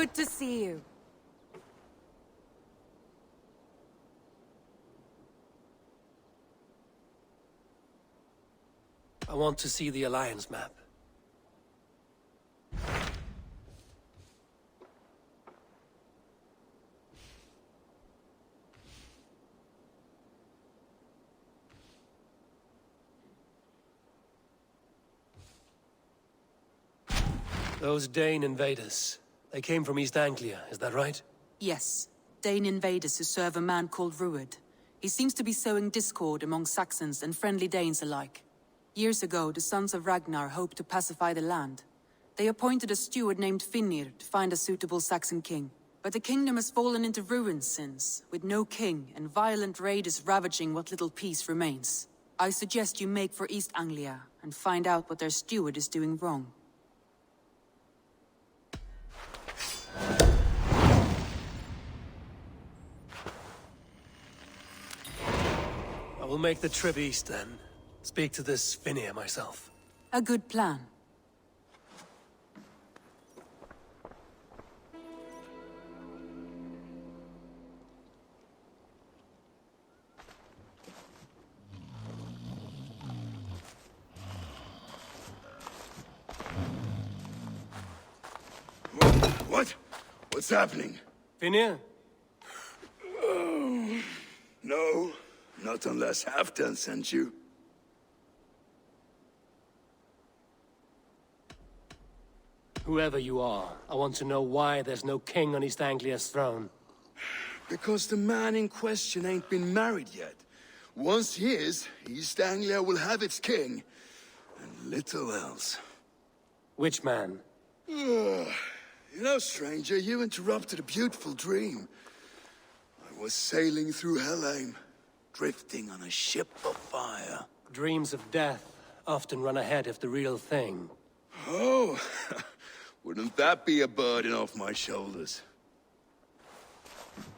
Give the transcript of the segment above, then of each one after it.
Good to see you. I want to see the Alliance map. Those Dane Invaders. They came from East Anglia, is that right? Yes. Dane Invaders who serve a man called Ruud. He seems to be sowing discord among Saxons and friendly Danes alike. Years ago, the sons of Ragnar hoped to pacify the land. They appointed a steward named Finnr to find a suitable Saxon king. But the kingdom has fallen into ruins since, with no king and violent raiders ravaging what little peace remains. I suggest you make for East Anglia and find out what their steward is doing wrong. I will make the trip east then. Speak to this Finnr myself. A good plan. What? What's happening? Finnr? Oh, no, not unless Halfdan sent you. Whoever you are, I want to know why there's no king on East Anglia's throne. Because the man in question ain't been married yet. Once he is, East Anglia will have its king. And little else. Which man? You know, stranger, you interrupted a beautiful dream. I was sailing through Helheim, drifting on a ship of fire. Dreams of death often run ahead of the real thing. Oh, wouldn't that be a burden off my shoulders?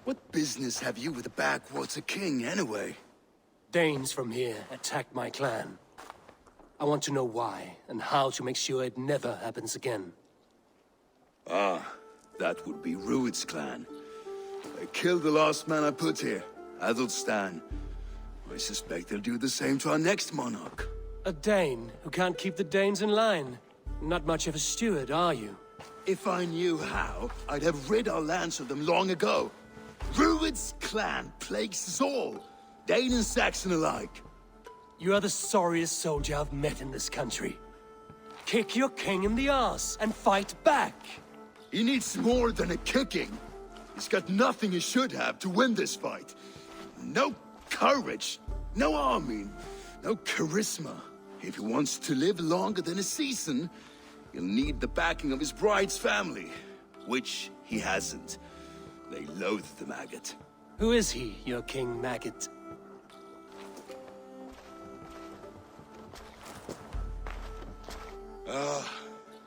What business have you with the backwater king, anyway? Danes from here attacked my clan. I want to know why, and how to make sure it never happens again. Ah, that would be Ruud's clan. They killed the last man I put here, Adelstan. I suspect they'll do the same to our next monarch. A Dane who can't keep the Danes in line. Not much of a steward, are you? If I knew how, I'd have rid our lands of them long ago. Ruud's clan plagues us all, Dane and Saxon alike. You are the sorriest soldier I've met in this country. Kick your king in the arse and fight back! He needs more than a kicking. He's got nothing he should have to win this fight. No courage, no army, no charisma. If he wants to live longer than a season, he'll need the backing of his bride's family, which he hasn't. They loathe the maggot. Who is he, your king maggot?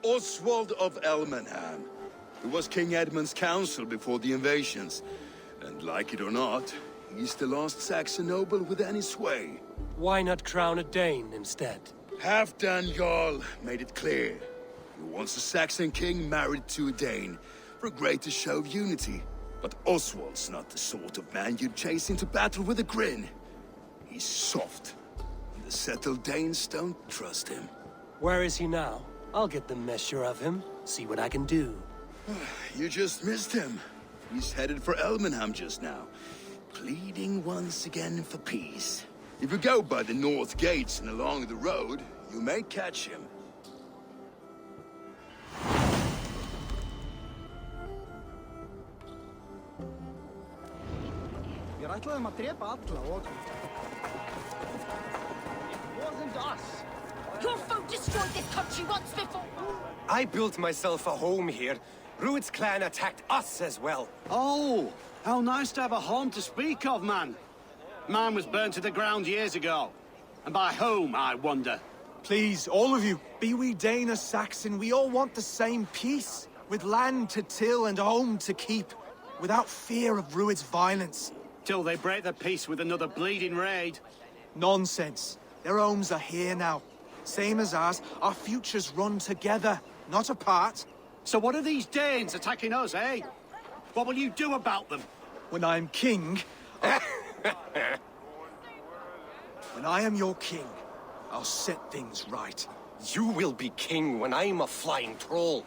Oswald of Elmenham. He was King Edmund's counsel before the invasions. And like it or not, he's the last Saxon noble with any sway. Why not crown a Dane instead? Halfdan Jarl made it clear. He wants a Saxon king married to a Dane, for a greater show of unity. But Oswald's not the sort of man you'd chase into battle with a grin. He's soft, and the settled Danes don't trust him. Where is he now? I'll get the measure of him, see what I can do. You just missed him. He's headed for Elmenham just now, pleading once again for peace. If you go by the north gates and along the road, you may catch him. Ég ætlaði að drepa alla og... It wasn't us. Your folk destroyed this country once before! I built myself a home here. Ruud's clan attacked us as well. Oh, how nice to have a home to speak of, man. Mine was burnt to the ground years ago. And by whom, I wonder? Please, all of you, be we Dane or Saxon, we all want the same peace. With land to till and home to keep. Without fear of Ruud's violence. Till they break the peace with another bleeding raid. Nonsense. Their homes are here now. Same as ours, our futures run together, not apart. So what are these Danes attacking us, eh? What will you do about them? When I am king... When I am your king, I'll set things right. You will be king when I'm a flying troll.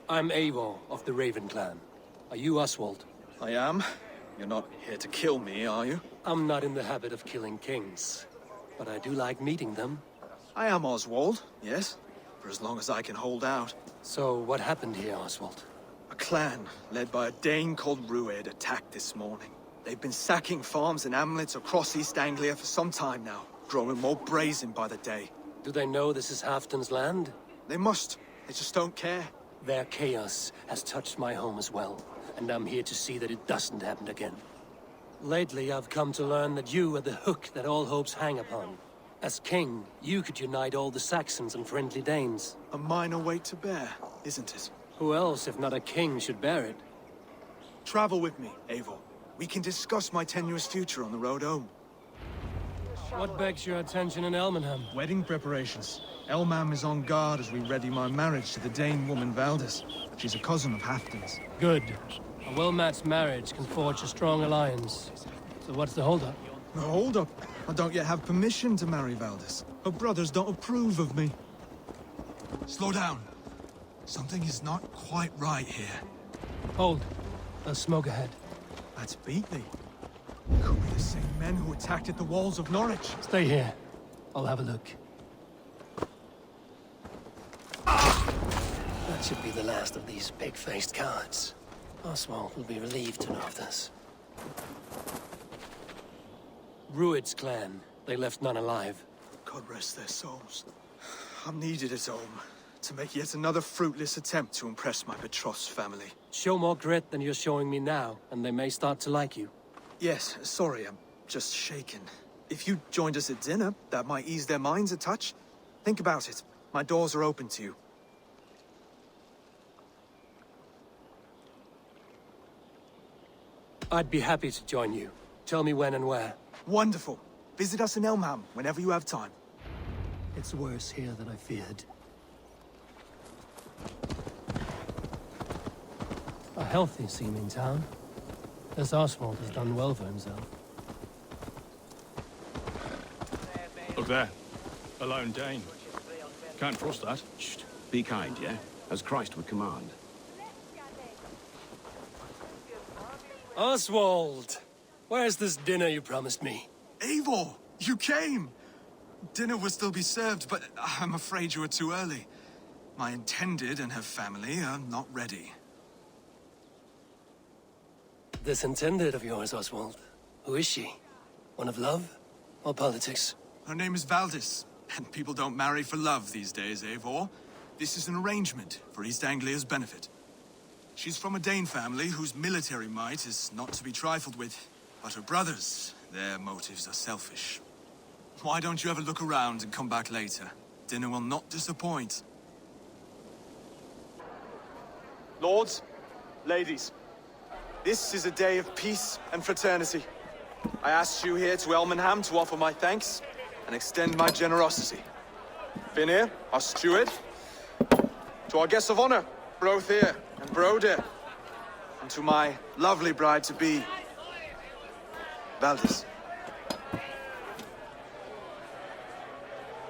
I'm Eivor of the Raven clan. Are you Oswald? I am. You're not here to kill me, are you? I'm not in the habit of killing kings, but I do like meeting them. I am Oswald, yes. For as long as I can hold out. So, what happened here, Oswald? A clan, led by a Dane called Rued, attacked this morning. They've been sacking farms and hamlets across East Anglia for some time now, growing more brazen by the day. Do they know this is Halfdan's land? They must. They just don't care. Their chaos has touched my home as well, and I'm here to see that it doesn't happen again. Lately, I've come to learn that you are the hook that all hopes hang upon. As king, you could unite all the Saxons and friendly Danes. A minor weight to bear, isn't it? Who else, if not a king, should bear it? Travel with me, Eivor. We can discuss my tenuous future on the road home. What begs your attention in Elmenham? Wedding preparations. Elmam is on guard as we ready my marriage to the Dane woman Valdis. She's a cousin of Halfdan's. Good. A well-matched marriage can forge a strong alliance. So what's the holdup? No, hold up. I don't yet have permission to marry Valdis. Her brothers don't approve of me. Slow down. Something is not quite right here. Hold. There's smoke ahead. That's Beatley. Could be the same men who attacked at the walls of Norwich. Stay here. I'll have a look. That should be the last of these big-faced cowards. Oswald will be relieved to know of this. Rued's clan. They left none alive. God rest their souls. I'm needed at home to make yet another fruitless attempt to impress my betrothed's family. Show more grit than you're showing me now, and they may start to like you. Yes, sorry, I'm just shaken. If you joined us at dinner, that might ease their minds a touch. Think about it. My doors are open to you. I'd be happy to join you. Tell me when and where. Wonderful. Visit us in Elmham whenever you have time. It's worse here than I feared. A healthy seeming town. This Oswald has done well for himself. Look there. A lone Dane. Can't trust that. Shh. Be kind, yeah? As Christ would command. Oswald! Where's this dinner you promised me? Eivor, you came! Dinner will still be served, but I'm afraid you are too early. My intended and her family are not ready. This intended of yours, Oswald. Who is she? One of love? Or politics? Her name is Valdis, and people don't marry for love these days, Eivor. This is an arrangement for East Anglia's benefit. She's from a Dane family whose military might is not to be trifled with. But her brothers, their motives are selfish. Why don't you have a look around and come back later? Dinner will not disappoint. Lords, ladies, this is a day of peace and fraternity. I asked you here to Elmenham to offer my thanks and extend my generosity. Finir, our steward, to our guests of honor, Brothir and Broder, and to my lovely bride-to-be, Valdis.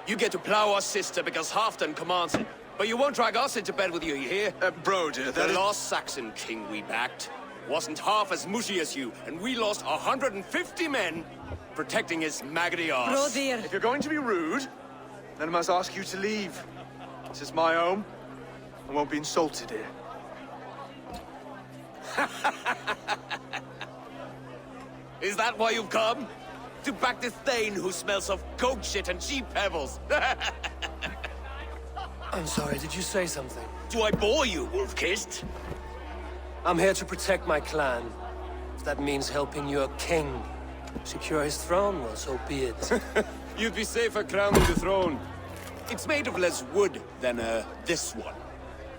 You get to plow our sister because Halfdan commands it. But you won't drag us into bed with you hear? Broder, The lost Saxon king we backed wasn't half as mushy as you, and we lost 150 men protecting his maggoty arse. Brother. If you're going to be rude, then I must ask you to leave. This is my home. I won't be insulted here. Is that why you've come? To back this Thane who smells of goat shit and cheap pebbles? I'm sorry, did you say something? Do I bore you, wolf-kissed? I'm here to protect my clan. If that means helping your king secure his throne, well, so be it. You'd be safer crowning the throne. It's made of less wood than, this one.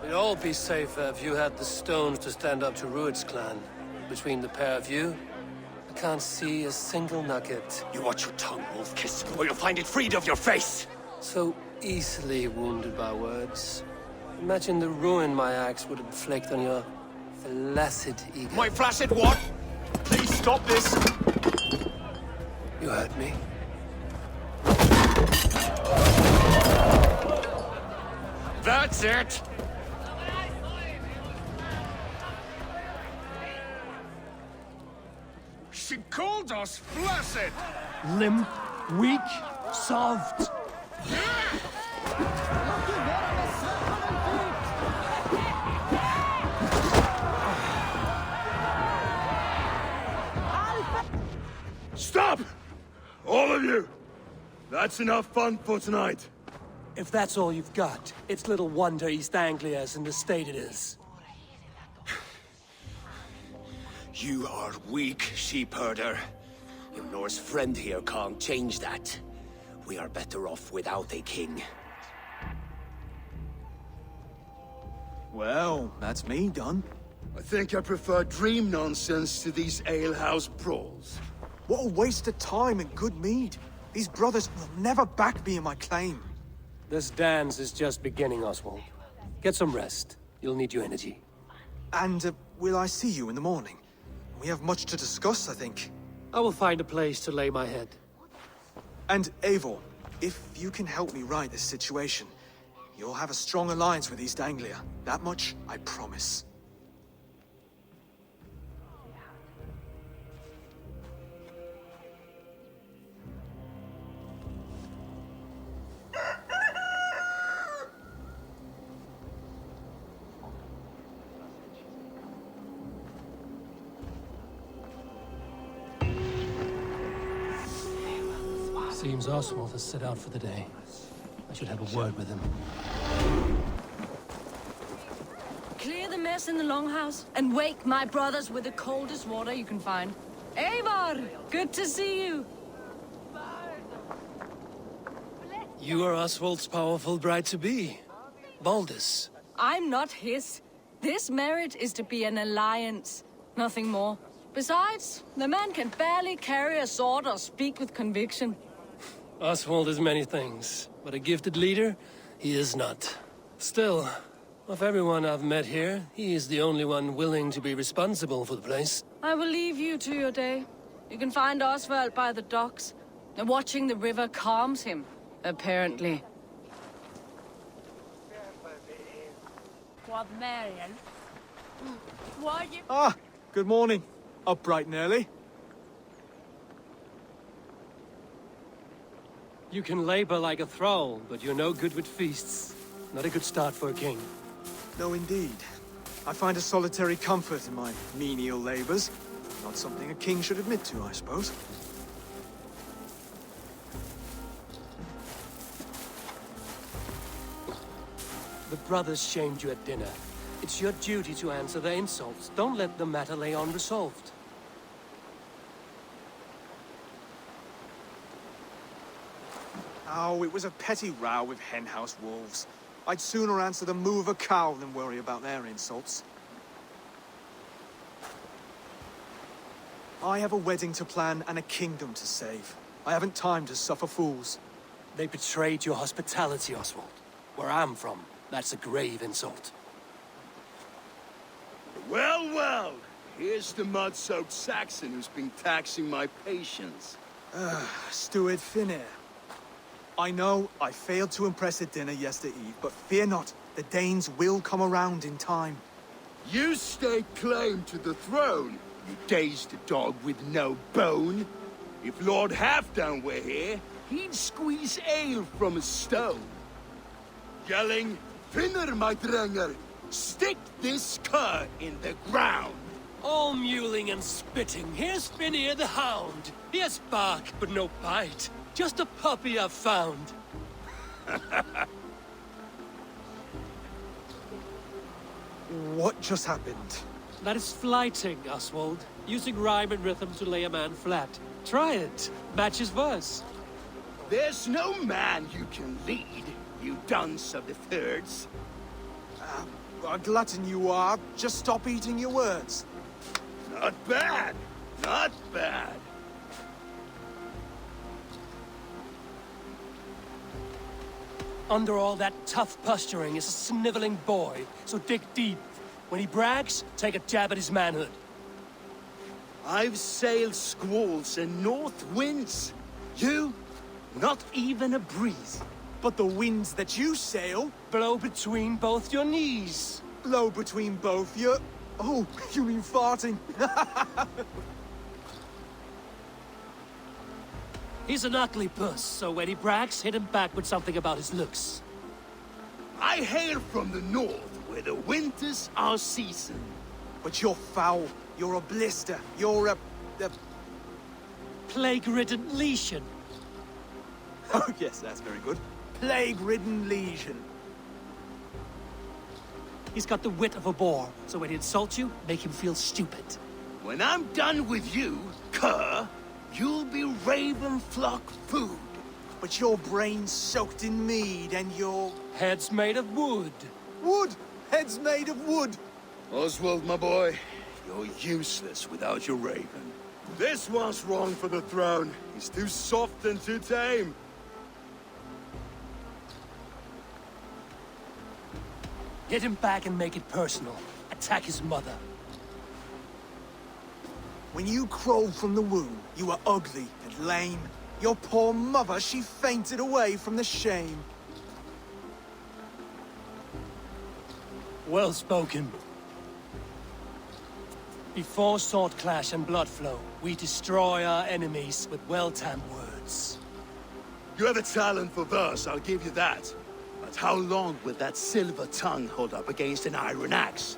We'd all be safer if you had the stones to stand up to Rued's clan. Between the pair of you, I can't see a single nugget. You watch your tongue, Wolf-Kiss, or you'll find it freed of your face! So easily wounded by words. Imagine the ruin my axe would inflict on your flaccid ego. My flaccid what? Please stop this! You heard me. That's it! She called us flaccid! Limp, weak, soft. Stop! All of you! That's enough fun for tonight. If that's all you've got, it's little wonder East Anglia is in the state it is. You are weak, sheep herder. Your Norse friend here can't change that. We are better off without a king. Well, that's me done. I think I prefer dream nonsense to these alehouse brawls. What a waste of time and good mead. These brothers will never back me in my claim. This dance is just beginning, Oswald. Get some rest. You'll need your energy. And will I see you in the morning? We have much to discuss, I think. I will find a place to lay my head. And Eivor, if you can help me right this situation, you'll have a strong alliance with East Anglia. That much, I promise. Seems Oswald has set out for the day. I should have a word with him. Clear the mess in the longhouse and wake my brothers with the coldest water you can find. Eivor, good to see you. You are Oswald's powerful bride-to-be, Baldus. I'm not his. This marriage is to be an alliance, nothing more. Besides, the man can barely carry a sword or speak with conviction. Oswald is many things, but a gifted leader, he is not. Still, of everyone I've met here, he is the only one willing to be responsible for the place. I will leave you to your day. You can find Oswald by the docks. Watching the river calms him, apparently. Ah, good morning. Up bright and early. You can labor like a thrall, but you're no good with feasts. Not a good start for a king. No, indeed. I find a solitary comfort in my menial labors. Not something a king should admit to, I suppose. The brothers shamed you at dinner. It's your duty to answer their insults. Don't let the matter lay unresolved. Oh, it was a petty row with henhouse wolves. I'd sooner answer the moo of a cow than worry about their insults. I have a wedding to plan and a kingdom to save. I haven't time to suffer fools. They betrayed your hospitality, Oswald. Where I'm from, that's a grave insult. Well, well. Here's the mud-soaked Saxon who's been taxing my patience. Steward Finnair. I know I failed to impress at dinner yesterday eve, but fear not, the Danes will come around in time. You stake claim to the throne, you dazed dog with no bone. If Lord Halfdown were here, he'd squeeze ale from a stone. Yelling, Finner, my drenger, stick this cur in the ground. All mewling and spitting. Here's Finnear the hound. He has bark, but no bite. Just a puppy I've found. What just happened? That is flighting, Oswald. Using rhyme and rhythm to lay a man flat. Try it. Match his verse. There's no man you can lead, you dunce of the thirds. A glutton you are. Just stop eating your words. Not bad, not bad. Under all that tough posturing is a sniveling boy, so dig deep. When he brags, take a jab at his manhood. I've sailed squalls and north winds. You? Not even a breeze. But the winds that you sail Blow between both your knees. blow between both your... Oh, you mean farting? He's an ugly puss, so when he brags, hit him back with something about his looks. I hail from the north, where the winters are season. But you're foul. You're a blister. You're a... Plague-ridden lesion. Oh, yes, that's very good. Plague-ridden lesion. He's got the wit of a boar, so when he insults you, make him feel stupid. When I'm done with you, cur, you'll be raven flock food. But your brain's soaked in mead and your... Head's made of wood. Wood! Head's made of wood! Oswald, my boy, you're useless without your raven. This one's wrong for the throne. He's too soft and too tame. Hit him back and make it personal. Attack his mother. When you crawled from the womb, you were ugly and lame. Your poor mother, she fainted away from the shame. Well spoken. Before sword clash and blood flow, we destroy our enemies with well-timed words. You have a talent for verse, I'll give you that. But how long will that silver tongue hold up against an iron axe?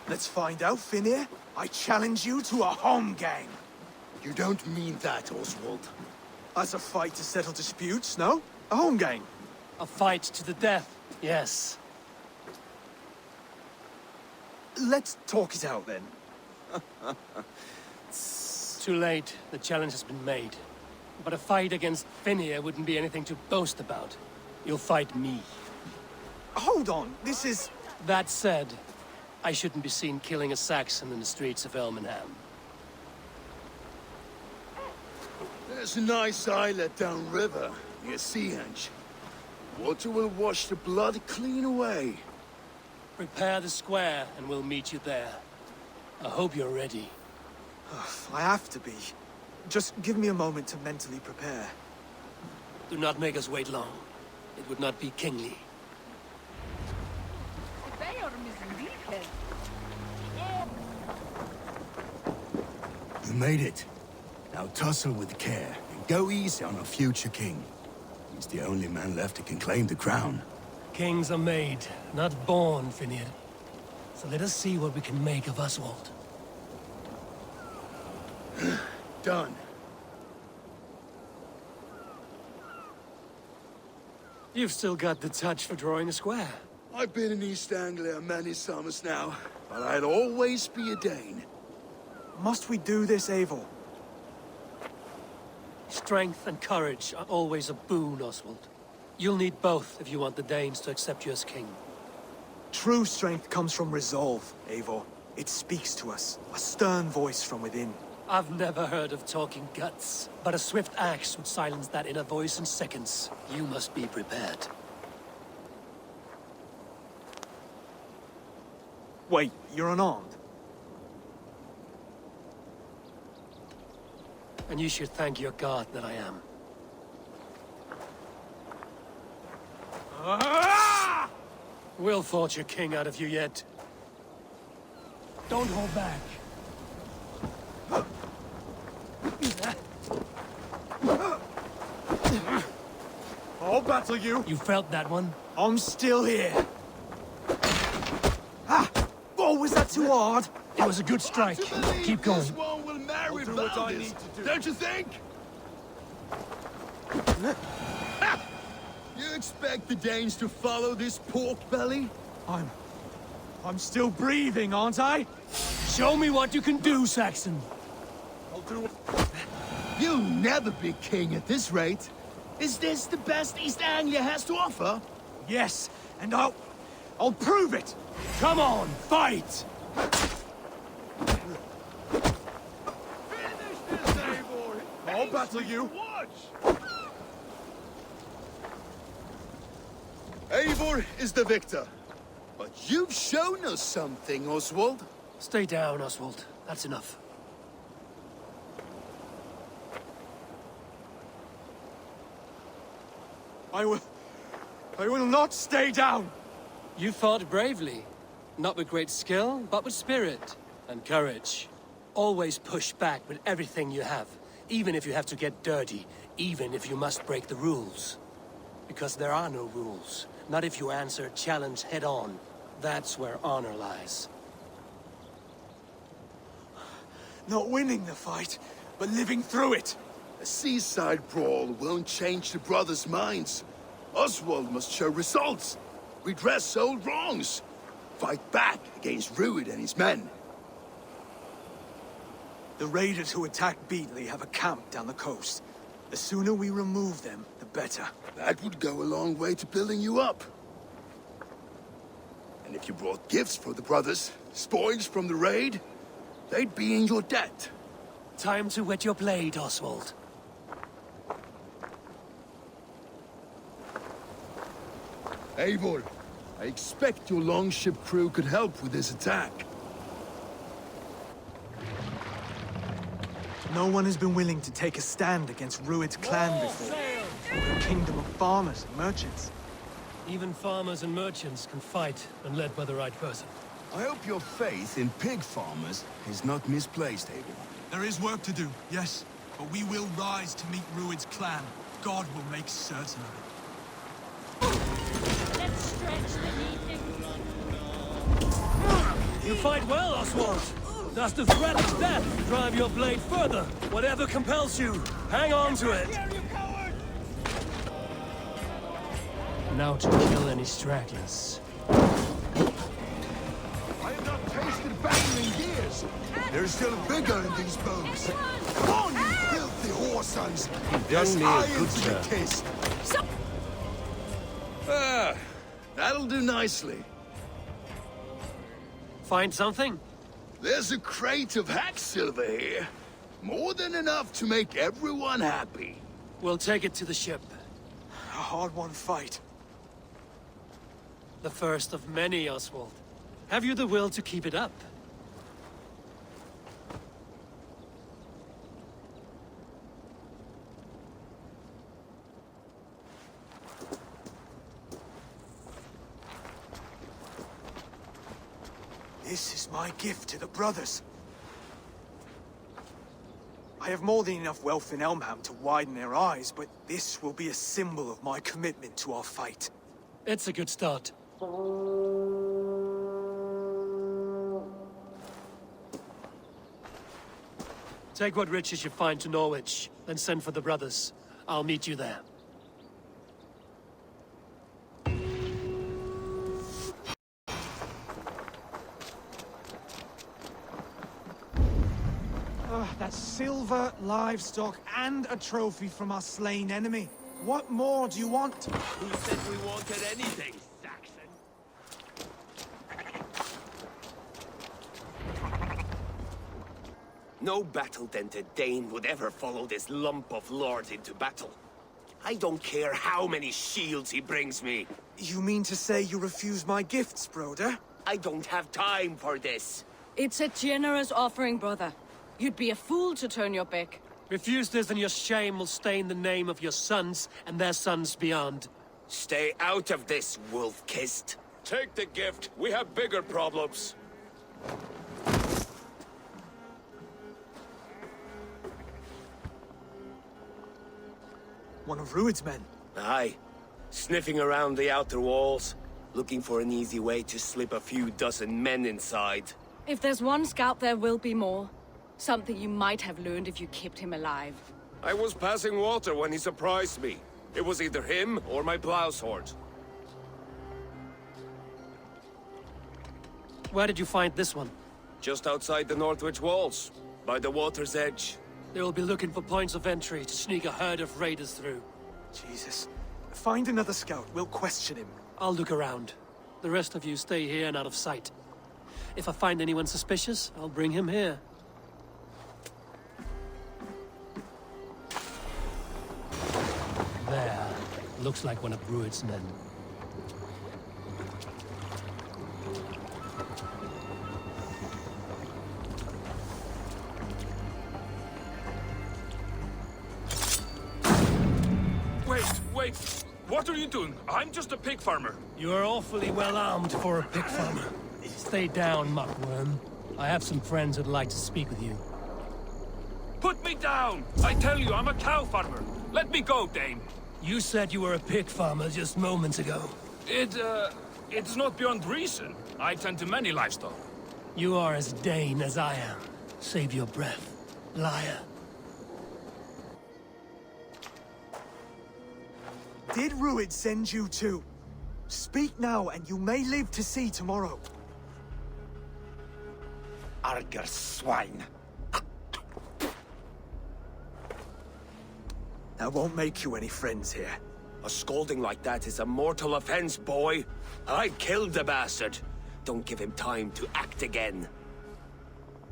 Let's find out, Finir. I challenge you to a home gang. You don't mean that, Oswald. As a fight to settle disputes, no? A home gang. A fight to the death, yes. Let's talk it out, then. Too late. The challenge has been made. But a fight against Finir wouldn't be anything to boast about. You'll fight me. Hold on, this is... That said, I shouldn't be seen killing a Saxon in the streets of Elmenham. There's a nice islet downriver, near Seahenge. Water will wash the blood clean away. Prepare the square, and we'll meet you there. I hope you're ready. I have to be. Just give me a moment to mentally prepare. Do not make us wait long. It would not be kingly. You made it. Now tussle with care, and go easy on our future king. He's the only man left who can claim the crown. Kings are made, not born, Finir. So let us see what we can make of Oswald. Done. You've still got the touch for drawing a square. I've been in East Anglia many summers now, but I'd always be a Dane. Must we do this, Eivor? Strength and courage are always a boon, Oswald. You'll need both if you want the Danes to accept you as king. True strength comes from resolve, Eivor. It speaks to us, a stern voice from within. I've never heard of talking guts, but a swift axe would silence that inner voice in seconds. You must be prepared. Wait, you're unarmed? And you should thank your god that I am. We'll forge a king out of you yet. Don't hold back. I'll battle you. You felt that one? I'm still here. Ah! Oh, was that too hard? It was a good strike. Keep going. This one will marry do what I Valdis, need to do. Don't you think? You expect the Danes to follow this pork belly? I'm still breathing, aren't I? Show me what you can do, Saxon. I'll do it. You'll never be king at this rate. Is this the best East Anglia has to offer? Yes, and I'll prove it. Come on, fight! I'll battle you. Eivor is the victor. But you've shown us something, Oswald. Stay down, Oswald. That's enough. I will not stay down! You fought bravely. Not with great skill, but with spirit and courage. Always push back with everything you have, even if you have to get dirty, even if you must break the rules. Because there are no rules. Not if you answer a challenge head-on. That's where honor lies. Not winning the fight, but living through it. A seaside brawl won't change the brothers' minds. Oswald must show results. Redress old wrongs. Fight back against Rued and his men. The raiders who attacked Beatley have a camp down the coast. The sooner we remove them, the better. That would go a long way to building you up. And if you brought gifts for the brothers, spoils from the raid, they'd be in your debt. Time to wet your blade, Oswald. Eivor, I expect your longship crew could help with this attack. No one has been willing to take a stand against Rued's clan before. We're a kingdom of farmers and merchants. Even farmers and merchants can fight when led by the right person. I hope your faith in pig farmers is not misplaced, Eivor. There is work to do, yes. But we will rise to meet Rued's clan. God will make certain of it. Let's stretch the knee. You fight well, Oswald. Does the threat of death drive your blade further? Whatever compels you, hang on to it. Now to kill any stragglers. I have not tasted battle in years. There's still bigger in these bones. Come on, you filthy whoresons. There's iron to be kissed. That'll do nicely. Find something? There's a crate of hack silver here. More than enough to make everyone happy. We'll take it to the ship. A hard-won fight. The first of many, Oswald. Have you the will to keep it up? This is my gift to the brothers. I have more than enough wealth in Elmham to widen their eyes, but this will be a symbol of my commitment to our fight. It's a good start. Take what riches you find to Norwich, then send for the brothers. I'll meet you there. That's silver, livestock, and a trophy from our slain enemy. What more do you want? Who said we wanted anything, Saxon? No battle-dented Dane would ever follow this lump of lord into battle. I don't care how many shields he brings me. You mean to say you refuse my gifts, Broder? I don't have time for this. It's a generous offering, brother. You'd be a fool to turn your back. Refuse this and your shame will stain the name of your sons and their sons beyond. Stay out of this, wolf-kissed. Take the gift. We have bigger problems. One of Rued's men. Aye. Sniffing around the outer walls, looking for an easy way to slip a few dozen men inside. If there's one scout, there will be more. Something you might have learned if you kept him alive. I was passing water when he surprised me. It was either him or my plow sword. Where did you find this one? Just outside the Northwich walls, by the water's edge. They will be looking for points of entry to sneak a herd of raiders through. Jesus. Find another scout. We'll question him. I'll look around. The rest of you stay here and out of sight. If I find anyone suspicious, I'll bring him here. Looks like one of Rued's men. Wait! What are you doing? I'm just a pig farmer. You are awfully well armed for a pig farmer. Stay down, muckworm. I have some friends who'd like to speak with you. Put me down! I tell you, I'm a cow farmer. Let me go, Dane. You said you were a pig farmer just moments ago. It's not beyond reason. I tend to many livestock. You are as Dane as I am. Save your breath, liar. Did Rued send you too? Speak now, and you may live to see tomorrow. Arger swine. That won't make you any friends here. A scolding like that is a mortal offense, boy. I killed the bastard. Don't give him time to act again.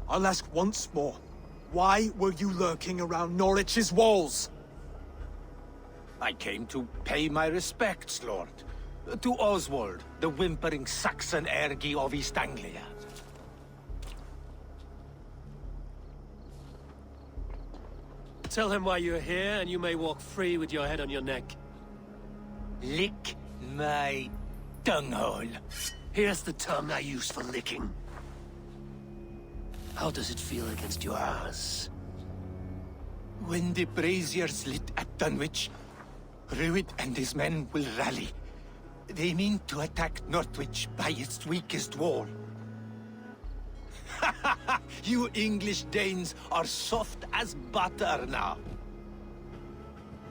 I'll ask once more. Why were you lurking around Norwich's walls? I came to pay my respects, Lord. To Oswald, the whimpering Saxon ergi of East Anglia. Tell him why you're here, and you may walk free with your head on your neck. Lick my dunghole. Here's the tongue I use for licking. How does it feel against your ass? When the braziers lit at Dunwich, Rued and his men will rally. They mean to attack Northwich by its weakest wall. You English Danes are soft as butter now.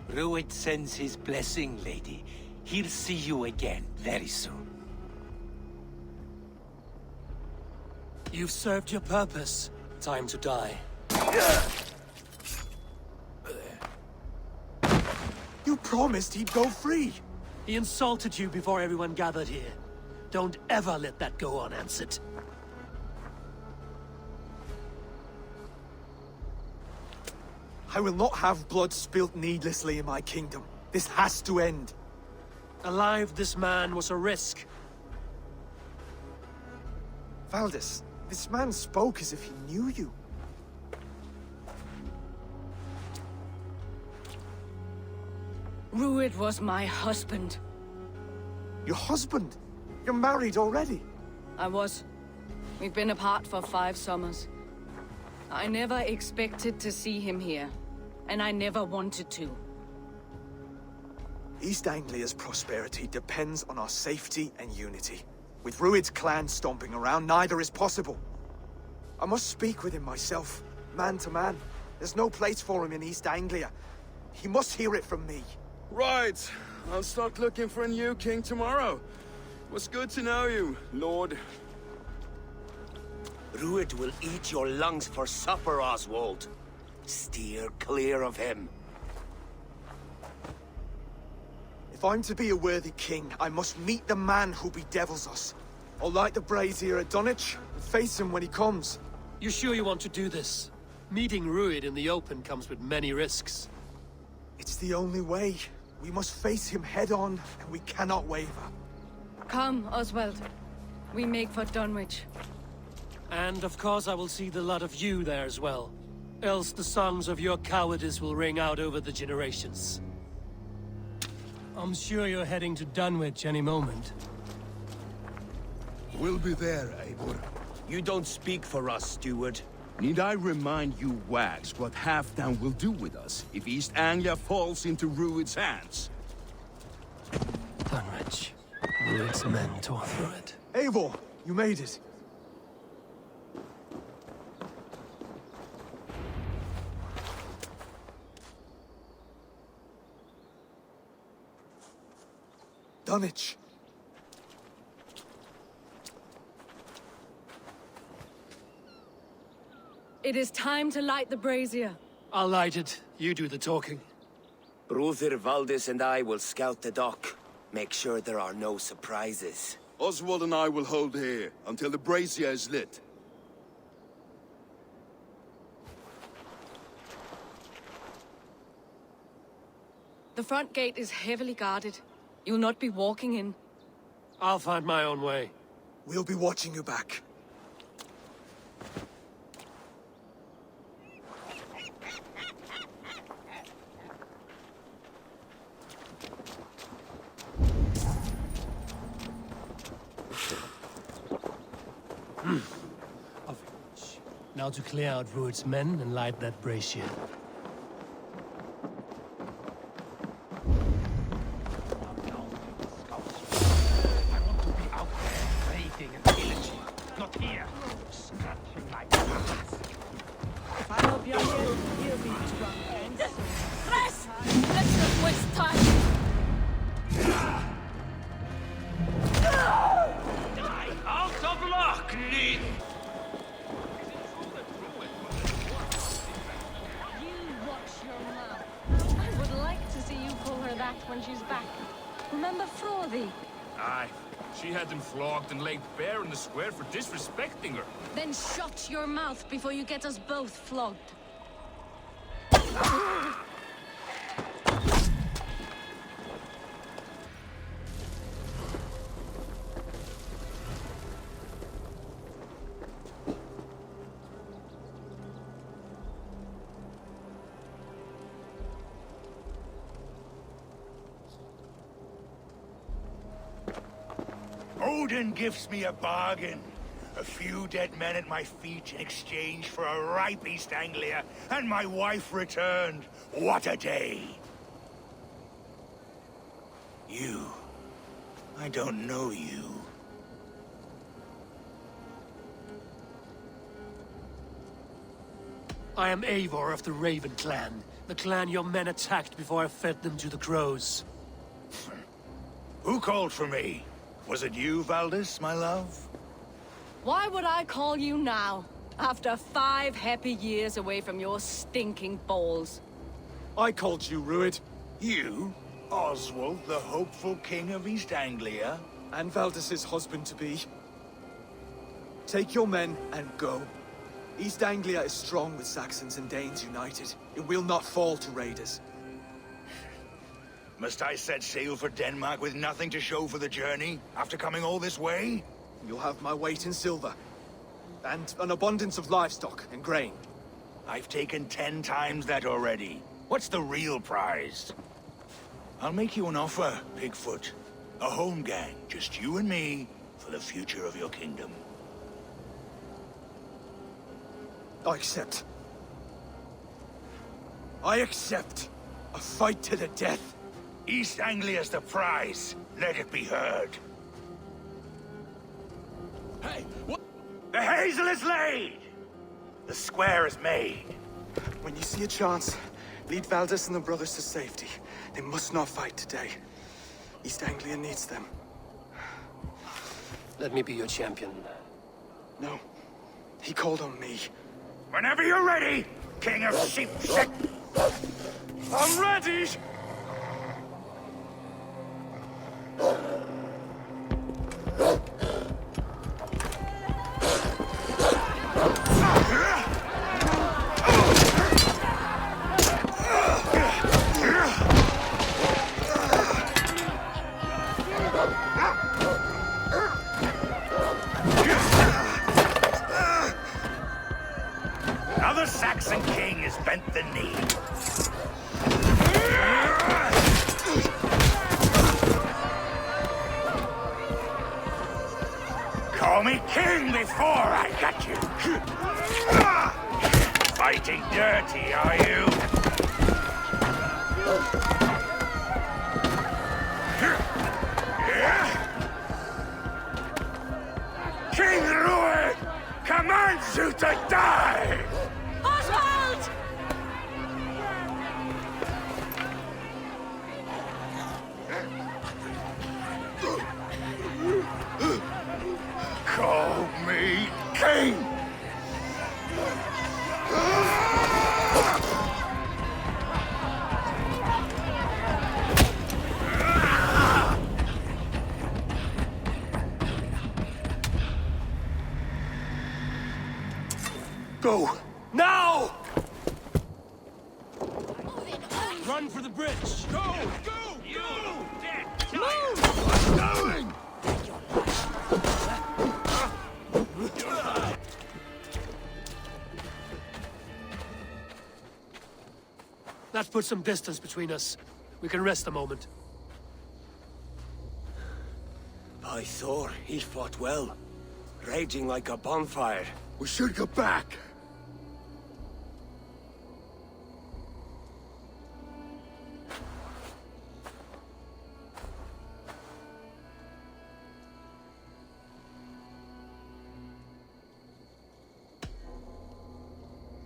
Rued sends his blessing, lady. He'll see you again very soon. You've served your purpose. Time to die. You promised he'd go free. He insulted you before everyone gathered here. Don't ever let that go unanswered. I will not have blood spilt needlessly in my kingdom. This has to end. Alive, this man was a risk. Valdis, this man spoke as if he knew you. Rued was my husband. Your husband? You're married already? I was. We've been apart for 5 summers. I never expected to see him here, and I never wanted to. East Anglia's prosperity depends on our safety and unity. With Rued's clan stomping around, neither is possible. I must speak with him myself, man to man. There's no place for him in East Anglia. He must hear it from me. Right. I'll start looking for a new king tomorrow. It was good to know you, Lord. Rued will eat your lungs for supper, Oswald. Steer clear of him. If I'm to be a worthy king, I must meet the man who bedevils us. I'll light the brazier at Dunwich and face him when he comes. You sure you want to do this? Meeting Rued in the open comes with many risks. It's the only way. We must face him head-on, and we cannot waver. Come, Oswald. We make for Dunwich. And of course I will see the lot of you there as well. Else the songs of your cowardice will ring out over the generations. I'm sure you're heading to Dunwich any moment. We'll be there, Eivor. You don't speak for us, steward. Need I remind you wags what Halfdan will do with us if East Anglia falls into Rued's hands? Dunwich. Rued's men tore through it. Eivor, you made it. Dunwich. It is time to light the brazier. I'll light it. You do the talking. Brother Valdis and I will scout the dock. Make sure there are no surprises. Oswald and I will hold here until the brazier is lit. The front gate is heavily guarded. You'll not be walking in. I'll find my own way. We'll be watching you back. Now to clear out Rued's men and light that brazier. I want to be out there, raiding and pillaging, not here, scratching like rats. If I hope you're here, you'll be drunk and Rest! Let's not waste time! Out of luck, Nin! I would like to see you pull her that when she's back. Remember Frothy? Aye. She had him flogged and laid bare in the square for disrespecting her. Then shut your mouth before you get us both flogged. Odin gives me a bargain. A few dead men at my feet in exchange for a ripe East Anglia, and my wife returned. What a day! You. I don't know you. I am Eivor of the Raven clan. The clan your men attacked before I fed them to the crows. Who called for me? Was it you, Valdis, my love? Why would I call you now, after 5 happy years away from your stinking balls? I called you, Rued. You? Oswald, the hopeful king of East Anglia? And Valdis's husband-to-be. Take your men and go. East Anglia is strong with Saxons and Danes united. It will not fall to raiders. Must I set sail for Denmark with nothing to show for the journey, after coming all this way? You'll have my weight in silver. And an abundance of livestock and grain. I've taken 10 times that already. What's the real prize? I'll make you an offer, Pigfoot. A home gang, just you and me, for the future of your kingdom. I accept. I accept. A fight to the death. East Anglia's the prize. Let it be heard. Hey, what? The hazel is laid! The square is made. When you see a chance, lead Valdis and the brothers to safety. They must not fight today. East Anglia needs them. Let me be your champion. No. He called on me. Whenever you're ready, King of Sheep Shit! I'm ready! Now the Saxon king has bent the knee. Call me king before I got you. Fighting dirty, are you? King Rued commands you to die! Oswald! Call me king! Go! Now! Run for the bridge! Go! Go! Go! I'm going! That puts some distance between us. We can rest a moment. By Thor, he fought well. Raging like a bonfire. We should go back.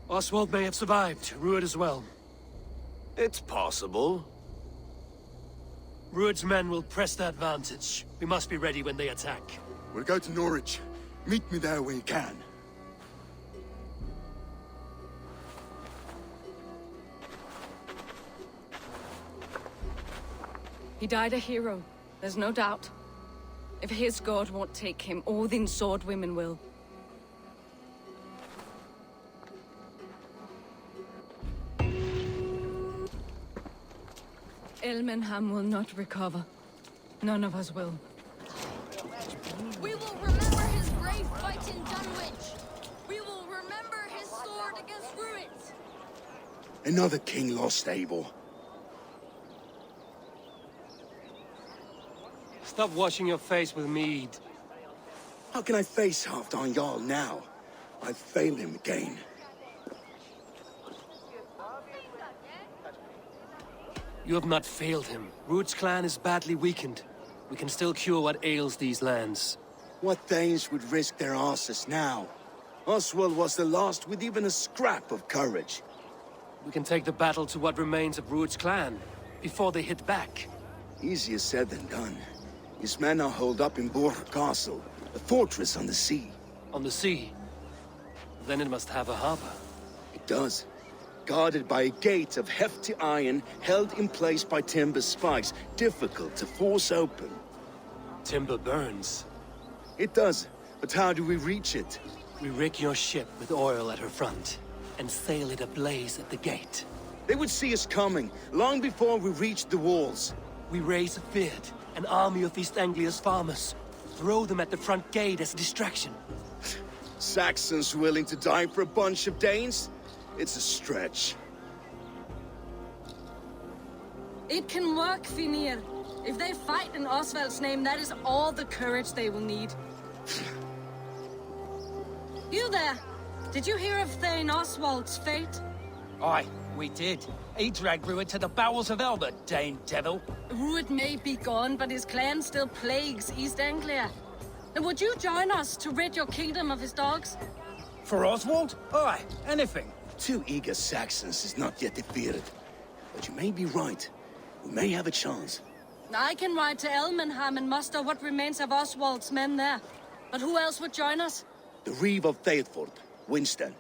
Oswald may have survived, Ruud as well. It's possible. Ruud's men will press the advantage. We must be ready when they attack. We'll go to Norwich. Meet me there when you can. He died a hero, there's no doubt. If his god won't take him, Odin's sword women will. Elmenham will not recover. None of us will. We will remember his brave fight in Dunwich. We will remember his sword against Ruins. Another king lost, Abel. Stop washing your face with mead. How can I face Halfdan Jarl now? I've failed him again. You have not failed him. Ruud's clan is badly weakened. We can still cure what ails these lands. What Danes would risk their asses now? Oswald was the last with even a scrap of courage. We can take the battle to what remains of Ruud's clan, before they hit back. Easier said than done. His men are holed up in Borg Castle, a fortress on the sea. On the sea? Then it must have a harbor. It does. Guarded by a gate of hefty iron, held in place by timber spikes, difficult to force open. Timber burns. It does, but how do we reach it? We rig your ship with oil at her front, and sail it ablaze at the gate. They would see us coming, long before we reached the walls. We raise a beard, an army of East Anglia's farmers. Throw them at the front gate as a distraction. Saxons willing to die for a bunch of Danes? It's a stretch. It can work, Finir. If they fight in Oswald's name, that is all the courage they will need. You there! Did you hear of Thane Oswald's fate? Aye, we did. He dragged Ruud to the bowels of Elbert, Dane devil. Ruud may be gone, but his clan still plagues East Anglia. And would you join us to rid your kingdom of his dogs? For Oswald? Aye, anything. 2 eager Saxons is not yet defeated. But you may be right. We may have a chance. I can ride to Elmenham and muster what remains of Oswald's men there. But who else would join us? The Reeve of Thetford, Winston.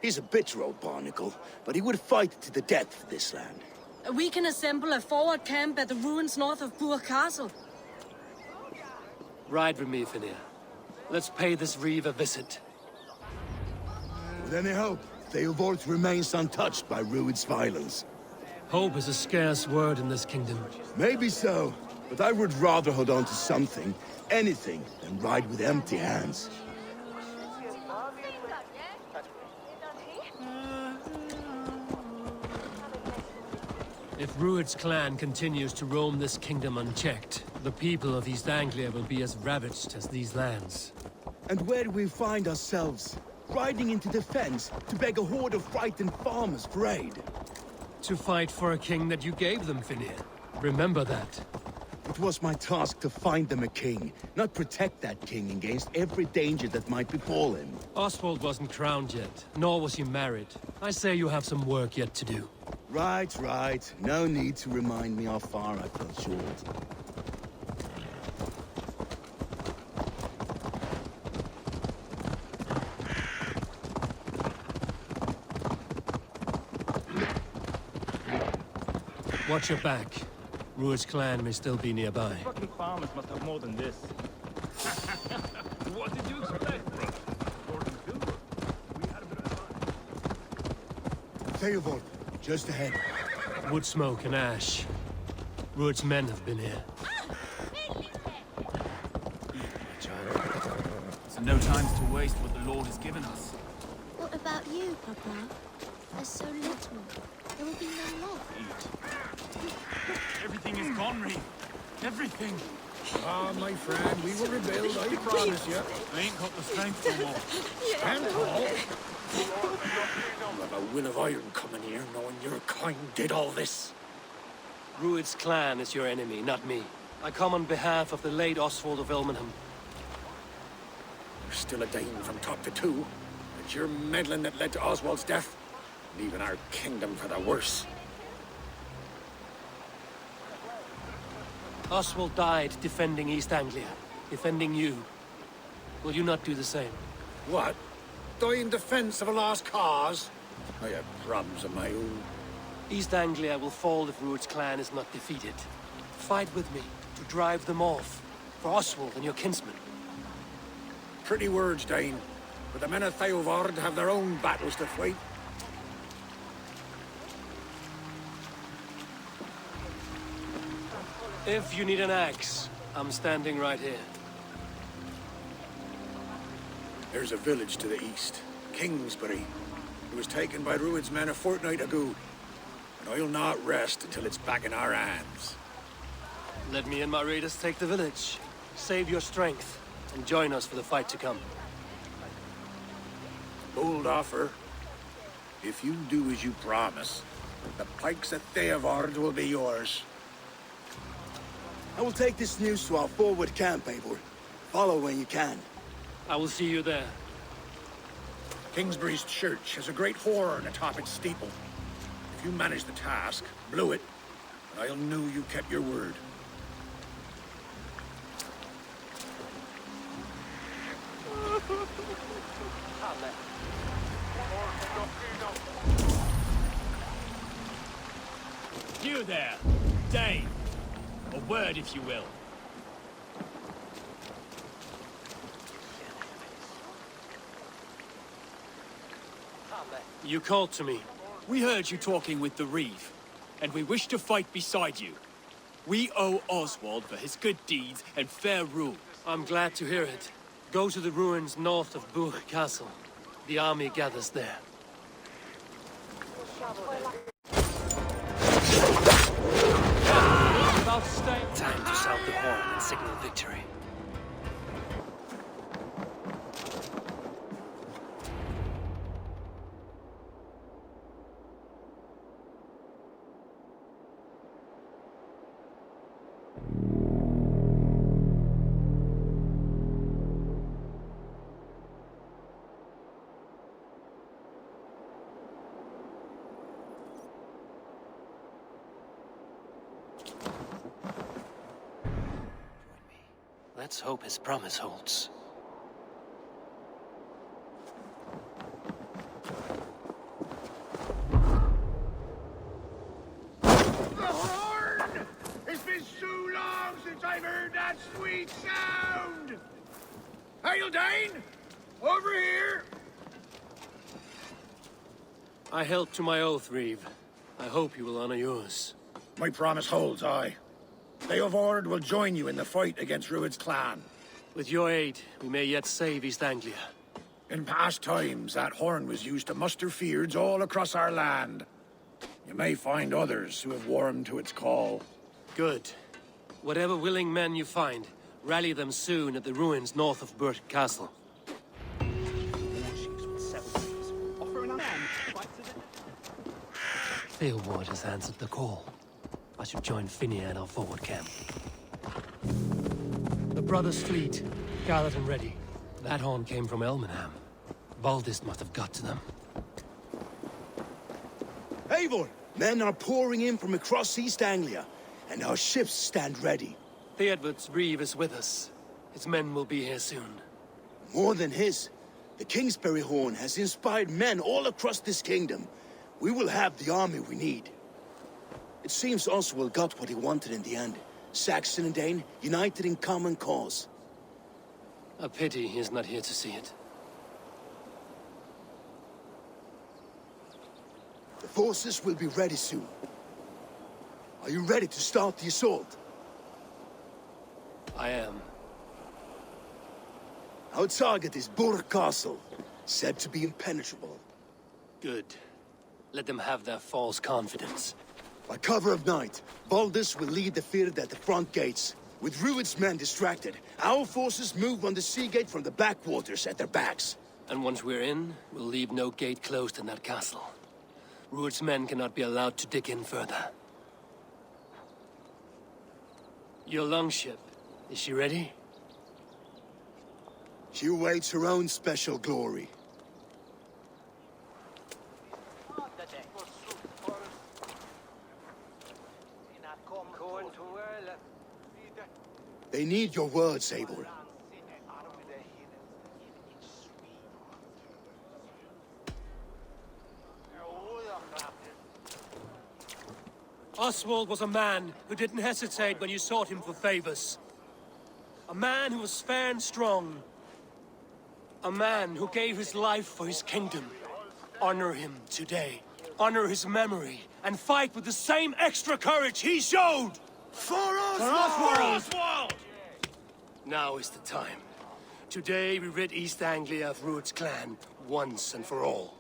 He's a bitter old barnacle, but he would fight to the death for this land. We can assemble a forward camp at the ruins north of Burr Castle. Ride with me, Finir. Let's pay this Reeve a visit. With any hope, Theodort remains untouched by Ruud's violence. Hope is a scarce word in this kingdom. Maybe so, but I would rather hold on to something, anything, than ride with empty hands. If Ruud's clan continues to roam this kingdom unchecked, the people of East Anglia will be as ravaged as these lands. And where do we find ourselves? Riding into defense to beg a horde of frightened farmers for aid. To fight for a king that you gave them, Finir. Remember that. It was my task to find them a king, not protect that king against every danger that might befall him. Oswald wasn't crowned yet, nor was he married. I say you have some work yet to do. Right, right. No need to remind me how far I fell short. Watch your back. Ruud's clan may still be nearby. Fucking farmers must have more than this. What did you expect, bro? Theobald, just ahead. Wood smoke and ash. Rued's men have been here. So no time to waste what the Lord has given us. What about you, Papa? There's so little. There will be none left. Everything is gone, Reeve. Everything. Ah, my friend, we will rebuild, I promise you. I ain't got the strength for more. Stand tall. You have a will of iron coming here, knowing your kind did all this. Rued's clan is your enemy, not me. I come on behalf of the late Oswald of Elmenham. You're still a Dane from top to two. It's your meddling that led to Oswald's death, leaving our kingdom for the worse. Oswald died defending East Anglia, defending you. Will you not do the same? What? Die in defense of a lost cause? I have problems of my own. East Anglia will fall if Rued's clan is not defeated. Fight with me to drive them off, for Oswald and your kinsmen. Pretty words, Dane, but the men of Theovard have their own battles to fight. If you need an axe, I'm standing right here. There's a village to the east, Kingsbury. It was taken by Rued's men a fortnight ago. And I'll not rest until it's back in our hands. Let me and my raiders take the village. Save your strength, and join us for the fight to come. Bold offer. If you do as you promise, the pikes at Theovard will be yours. I will take this news to our forward camp, Eivor. Follow when you can. I will see you there. Kingsbury's church has a great horn atop its steeple. If you manage the task, blow it, I'll know you kept your word. You there, Dane. A word, if you will. You called to me. We heard you talking with the Reeve, and we wish to fight beside you. We owe Oswald for his good deeds and fair rule. I'm glad to hear it. Go to the ruins north of Burg Castle. The army gathers there. About to stay. Time to sound the horn and signal victory. Let's hope his promise holds. The horn! It's been so long since I've heard that sweet sound! Hail, Dane! Over here! I held to my oath, Reeve. I hope you will honor yours. My promise holds, aye. Theovard will join you in the fight against Rued's clan. With your aid, we may yet save East Anglia. In past times, that horn was used to muster fyrds all across our land. You may find others who have warmed to its call. Good. Whatever willing men you find, rally them soon at the ruins north of Burg Castle. Theobald has answered the call. I should join Finny at our forward camp. The brothers' fleet, gathered and ready. That horn came from Elmenham. Baldist must have got to them. Eivor! Men are pouring in from across East Anglia, and our ships stand ready. Theodward's Reeve is with us. His men will be here soon. More than his. The Kingsbury horn has inspired men all across this kingdom. We will have the army we need. It seems Oswald got what he wanted in the end. Saxon and Dane, united in common cause. A pity he is not here to see it. The forces will be ready soon. Are you ready to start the assault? I am. Our target is Burg Castle, said to be impenetrable. Good. Let them have their false confidence. By cover of night, Baldus will lead the field at the front gates. With Rued's men distracted, our forces move on the sea gate from the backwaters at their backs. And once we're in, we'll leave no gate closed in that castle. Rued's men cannot be allowed to dig in further. Your longship, is she ready? She awaits her own special glory. They need your words, Eivor. Oswald was a man who didn't hesitate when you sought him for favors. A man who was fair and strong. A man who gave his life for his kingdom. Honor him today. Honor his memory. And fight with the same extra courage he showed! For Oswald! For Oswald! Now is the time. Today we rid East Anglia of Rued's clan, once and for all.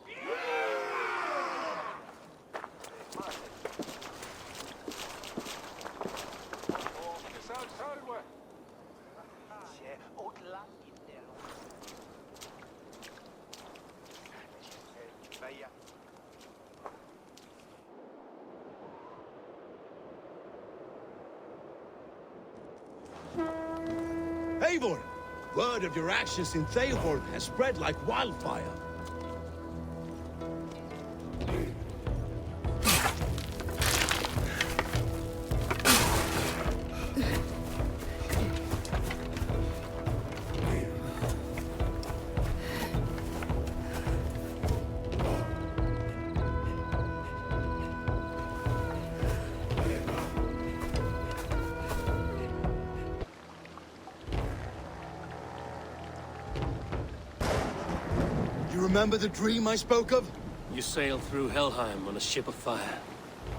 Eivor! Word of your actions in Theoborg has spread like wildfire. Remember the dream I spoke of? You sailed through Helheim on a ship of fire.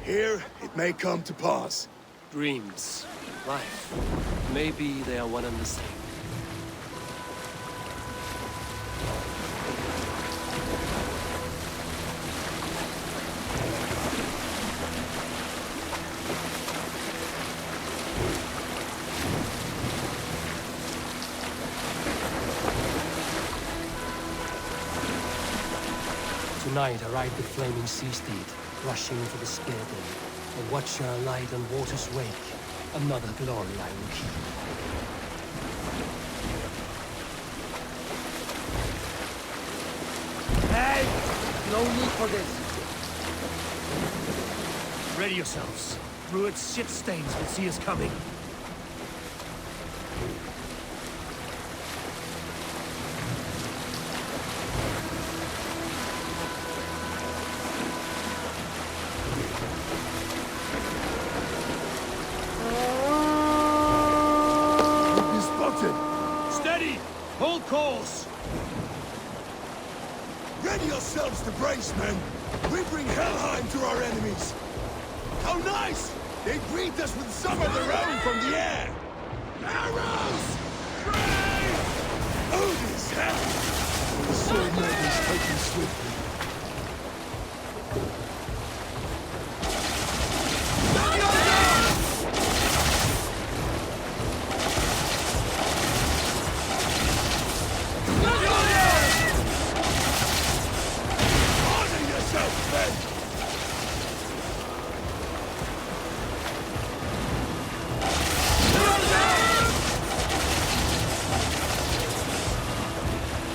Here, it may come to pass. Dreams, life, maybe they are one and the same. Tonight I ride the flaming sea steed, rushing for the spear den. A watcher light on water's wake. Another glory I will keep. Hey! No need for this. Ready yourselves. Rued's shit stains will see us coming. Hold course! Ready yourselves to brace, men! We bring Helheim to our enemies! How nice! They greet us with some of their own from the air! Arrows! Brave! Odin's hell! The sword man is taken swiftly.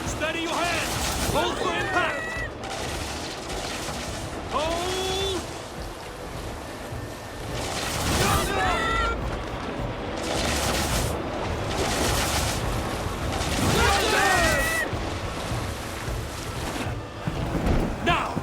Steady your hands! Hold for impact! Hold! Now!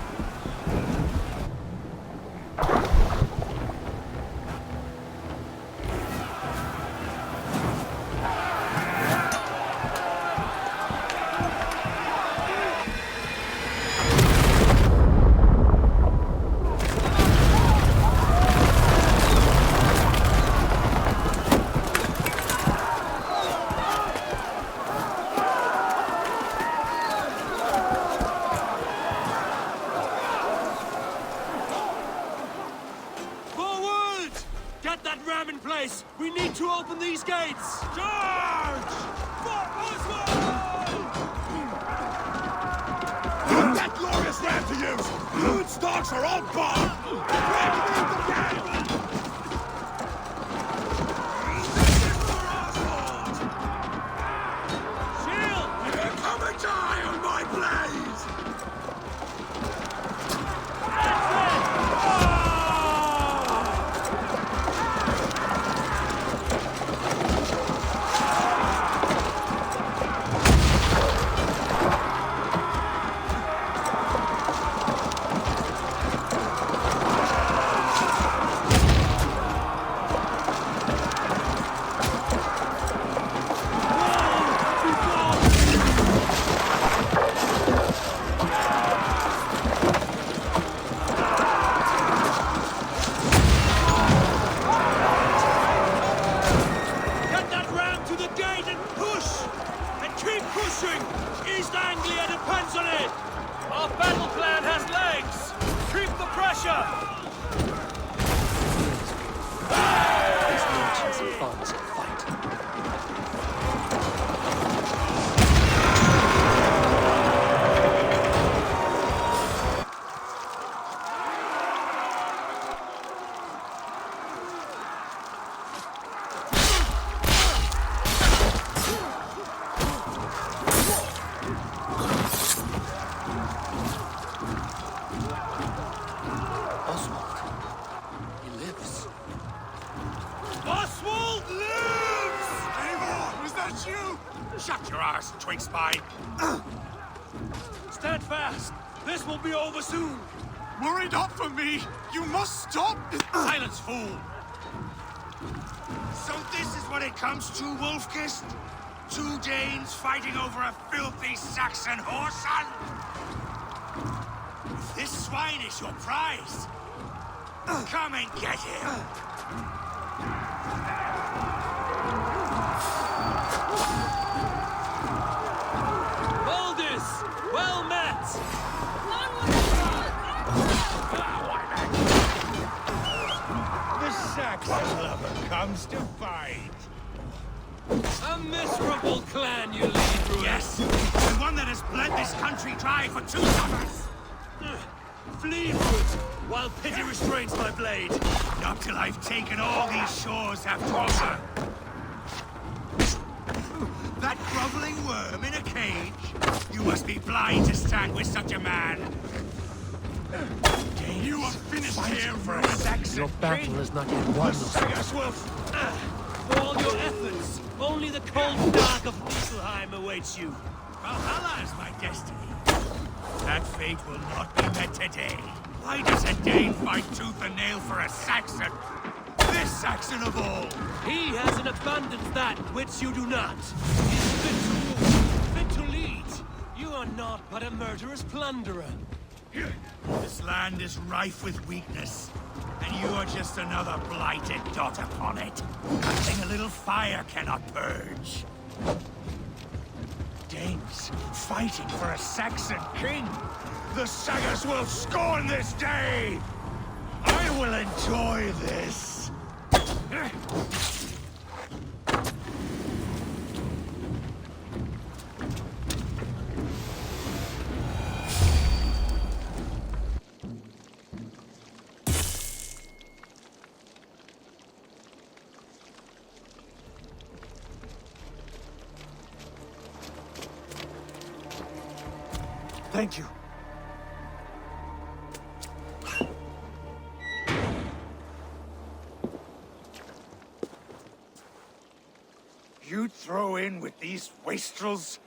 dogs are all barred! Come and die on my blade! East Anglia depends on it! Our battle plan has legs! Keep the pressure! These merchants and farmers can fight. Shut your arse, twig spine! Stand fast! This will be over soon! Worry not for me! You must stop! Silence, fool! So this is what it comes to, Wolfkist? 2 Danes fighting over a filthy Saxon whoreson? If this swine is your prize, come and get him! Well met! The Saxon lover comes to fight. A miserable clan you lead, Ruin. Yes, the one that has bled this country dry for 2 summers. Flee, Ruin, while pity restrains my blade. Not till I've taken all these shores have to offer. That groveling worm in a cage? You must be blind to stand with such a man. You are finished here for a Saxon Your battle is not yet won. For all your efforts, only the cold dark of Niflheim awaits you. Valhalla is my destiny. That fate will not be met today. Why does a Dane fight tooth and nail for a Saxon? This Saxon of all! He has in abundance that which you do not. He is fit to rule, fit to lead. You are not but a murderous plunderer. This land is rife with weakness, and you are just another blighted dot upon it. Nothing a little fire cannot purge. Danes fighting for a Saxon king. The Sagas will scorn this day! I will enjoy this! Thank you. You'd throw in with these wastrels?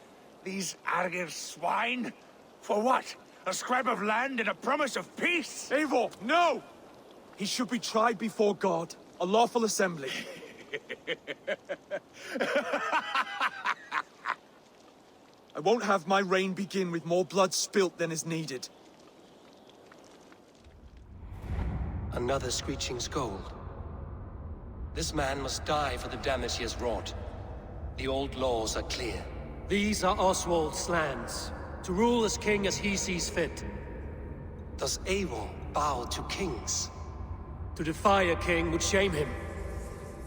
These Argir swine? For what? A scrap of land and a promise of peace? Eivor, no! He should be tried before God, a lawful assembly. I won't have my reign begin with more blood spilt than is needed. Another screeching scold. This man must die for the damage he has wrought. The old laws are clear. These are Oswald's lands, to rule as king as he sees fit. Does Eivor bow to kings? To defy a king would shame him.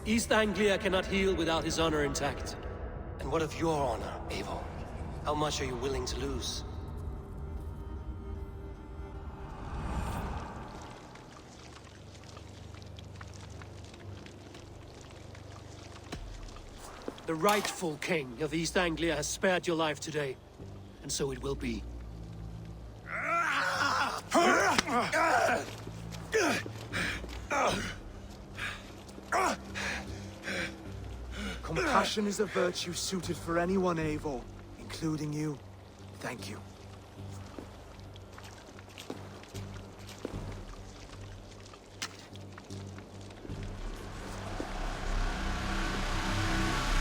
East Anglia cannot heal without his honor intact. And what of your honor, Eivor? How much are you willing to lose? The rightful king of East Anglia has spared your life today, and so it will be. Compassion is a virtue suited for anyone, Eivor, including you. Thank you.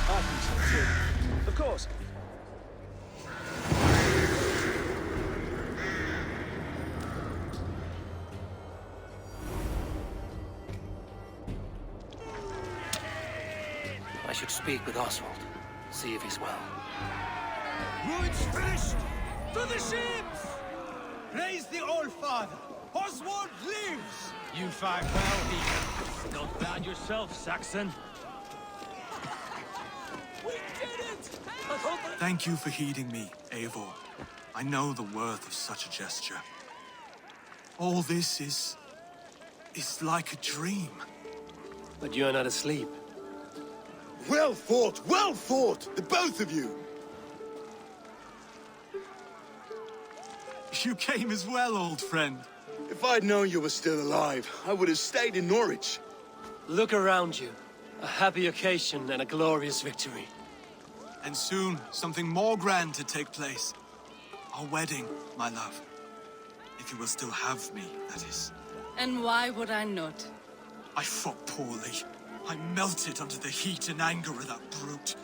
I think so too. Of course. I should speak with Oswald. See if he's well. Ruin's finished! To the ships! Praise the Old Father! Oswald lives! You fight well, Deacon. Not bad yourself, Saxon. We did it! Thank you for heeding me, Eivor. I know the worth of such a gesture. All this is like a dream. But you're not asleep. Well fought, the both of you! You came as well, old friend. If I'd known you were still alive, I would have stayed in Norwich. Look around you. A happy occasion and a glorious victory. And soon, something more grand to take place. Our wedding, my love. If you will still have me, that is. And why would I not? I fought poorly. I melted under the heat and anger of that brute.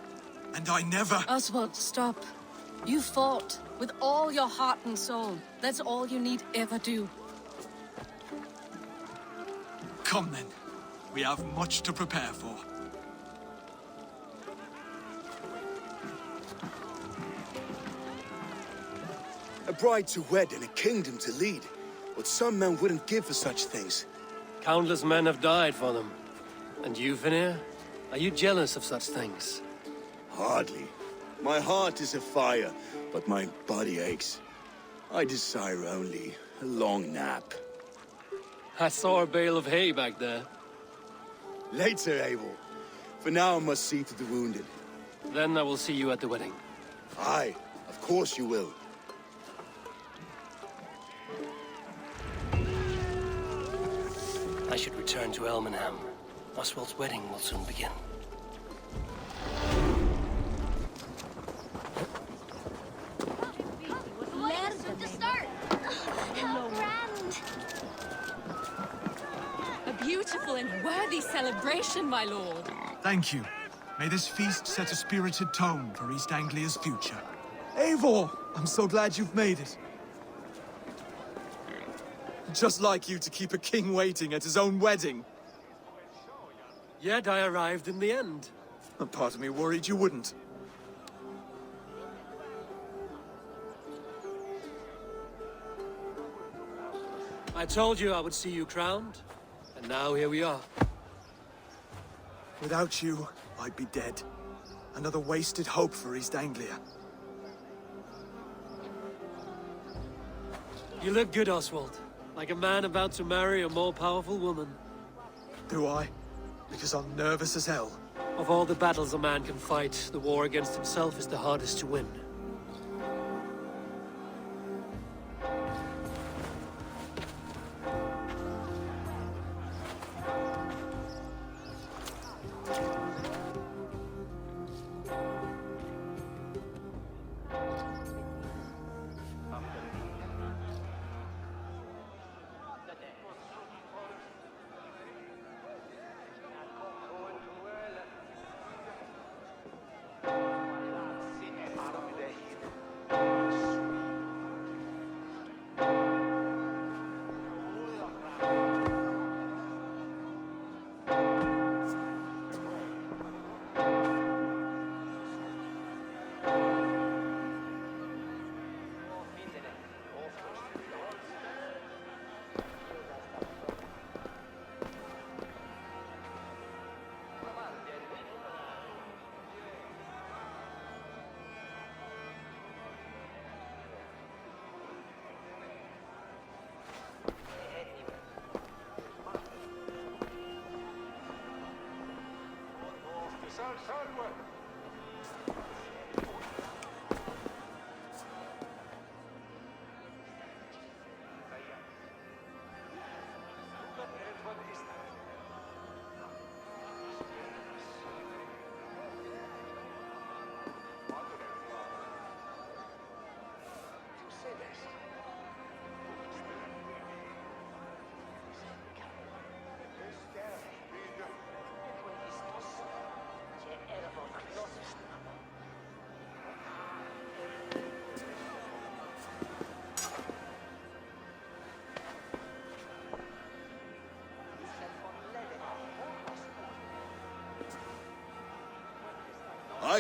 And I never... Oswald, stop. You fought with all your heart and soul. That's all you need ever do. Come then. We have much to prepare for. A bride to wed and a kingdom to lead. What some men wouldn't give for such things. Countless men have died for them. And you, Vanir? Are you jealous of such things? Hardly. My heart is afire, but my body aches. I desire only a long nap. I saw a bale of hay back there. Later, Eivor. For now I must see to the wounded. Then I will see you at the wedding. Aye, of course you will. I should return to Elmenham. Oswald's wedding will soon begin. To start. How grand. A beautiful and worthy celebration, my lord. Thank you. May this feast set a spirited tone for East Anglia's future. Eivor! I'm so glad you've made it. Just like you to keep a king waiting at his own wedding. Yet I arrived in the end. A part of me worried you wouldn't. I told you I would see you crowned, and now here we are. Without you, I'd be dead. Another wasted hope for East Anglia. You look good, Oswald. Like a man about to marry a more powerful woman. Do I? Because I'm nervous as hell. Of all the battles a man can fight, the war against himself is the hardest to win.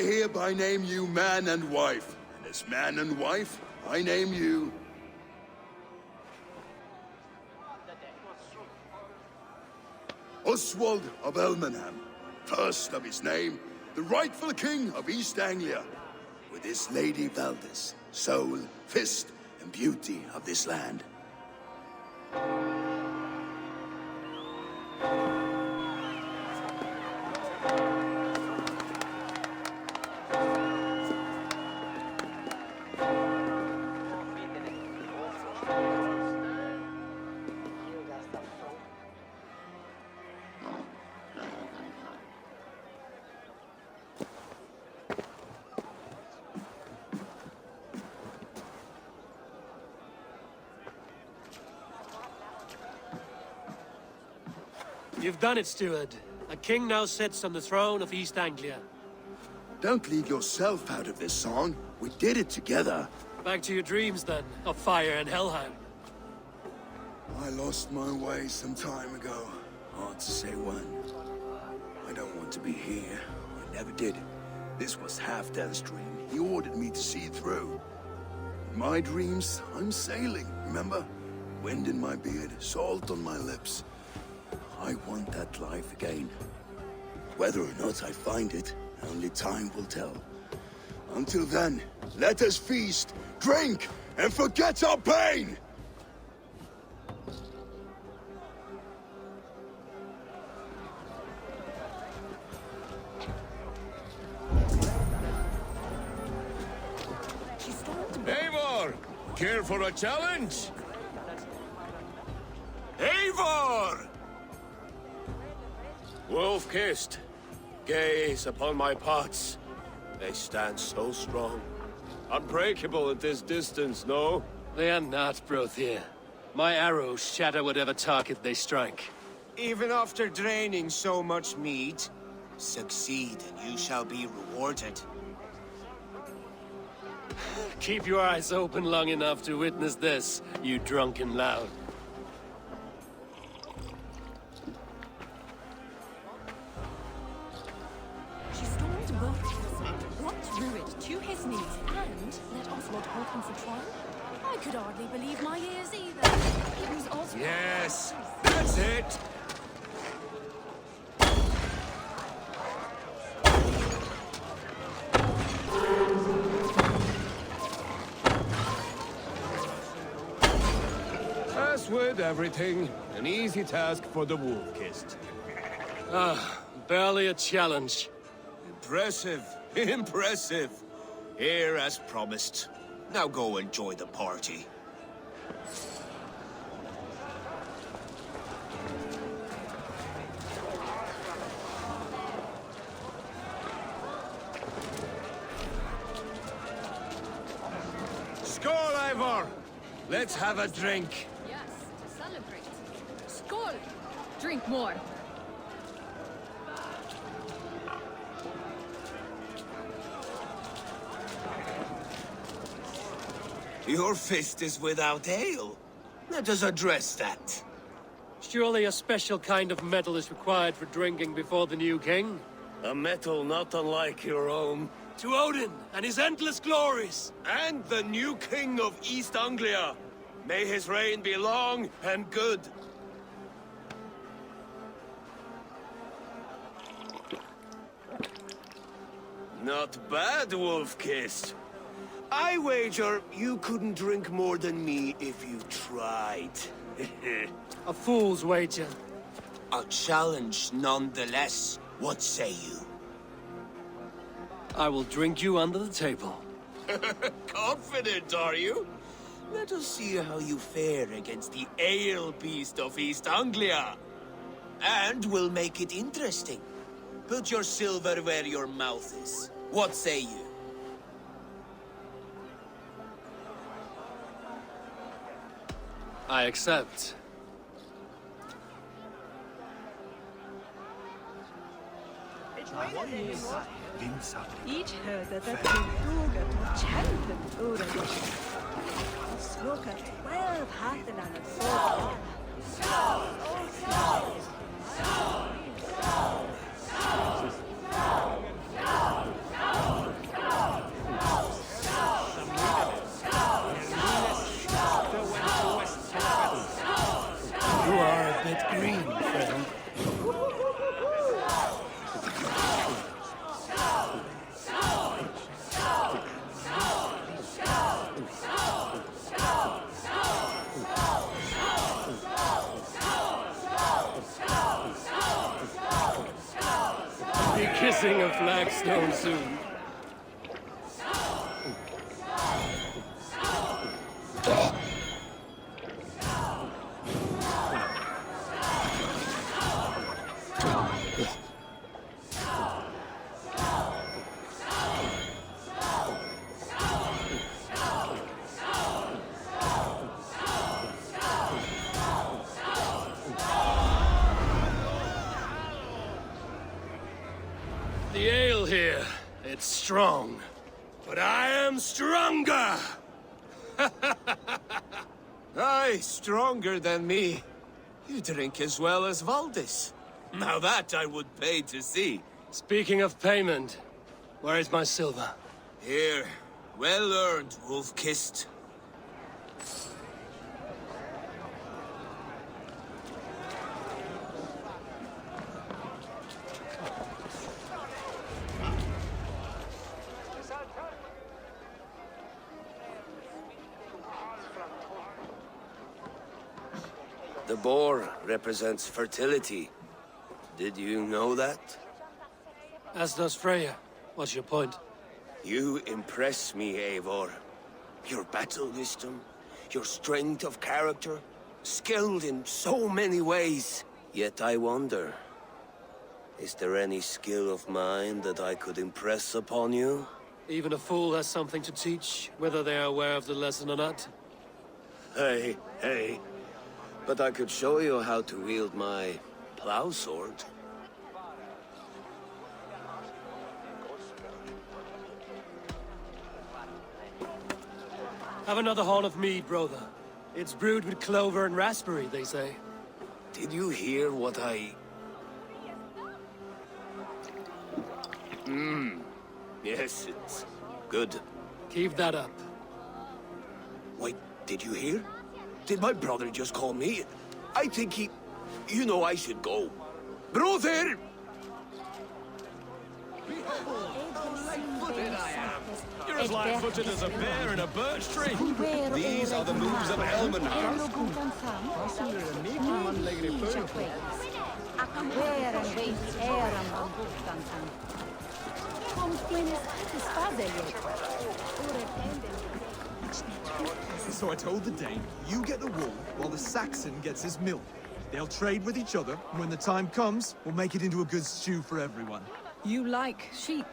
I hereby name you man and wife. And as man and wife, I name you... Oswald of Elmenham, first of his name, the rightful king of East Anglia, with this Lady Valdis, soul, fist, and beauty of this land. You've done it, steward. A king now sits on the throne of East Anglia. Don't leave yourself out of this song. We did it together. Back to your dreams, then, of fire and Helheim. I lost my way some time ago. Hard to say when. I don't want to be here. I never did. This was Halfdan's dream. He ordered me to see through. In my dreams, I'm sailing, remember? Wind in my beard, salt on my lips. I want that life again. Whether or not I find it, only time will tell. Until then, let us feast, drink, and forget our pain! Eivor! Care for a challenge? Eivor! Wolf-kissed, gaze upon my pots. They stand so strong. Unbreakable at this distance, no? They are not, Brothir. My arrows shatter whatever target they strike. Even after draining so much meat, succeed and you shall be rewarded. Keep your eyes open long enough to witness this, you drunken lout. She stormed both castles, brought Rued to his knees, and let Oswald hold him for trial. I could hardly believe my ears either. It was Oswald. Yes, that's it! As with everything, an easy task for the wolf-kissed. Barely a challenge. Impressive, impressive. Here as promised. Now go enjoy the party. Skål, Eivor! Let's have a drink. Yes, to celebrate. Skål! Drink more. Your fist is without ale. Let us address that. Surely a special kind of metal is required for drinking before the new king? A metal not unlike your own. To Odin and his endless glories! And the new king of East Anglia. May his reign be long and good. Not bad, Wolf-kissed. I wager you couldn't drink more than me if you tried. A fool's wager. A challenge nonetheless. What say you? I will drink you under the table. Confident, are you? Let us see how you fare against the ale beast of East Anglia. And we'll make it interesting. Put your silver where your mouth is. What say you? I accept. Each hörde that the Ruger to champion Odin. Slook at 12 Hartland and sing a flagstone soon. The ale here, it's strong. But I am stronger! Aye, stronger than me. You drink as well as Valdis. Now that I would pay to see. Speaking of payment, where is my silver? Here, well earned, wolf-kissed. The boar represents fertility. Did you know that? As does Freya. What's your point? You impress me, Eivor. Your battle wisdom, your strength of character, skilled in so many ways. Yet I wonder, is there any skill of mine that I could impress upon you? Even a fool has something to teach, whether they are aware of the lesson or not. Hey. But I could show you how to wield my plow sword. Have another horn of mead, brother. It's brewed with clover and raspberry, they say. Did you hear what I... Yes, it's good. Keep that up. Wait, did you hear? Did my brother just call me? I think he... You know I should go. Brother! Light-footed I am. You're as light-footed as a bear in a birch tree. These are the moves of Elmenhart. So I told the Dane, you get the wool while the Saxon gets his milk. They'll trade with each other, and when the time comes, we'll make it into a good stew for everyone. You like sheep?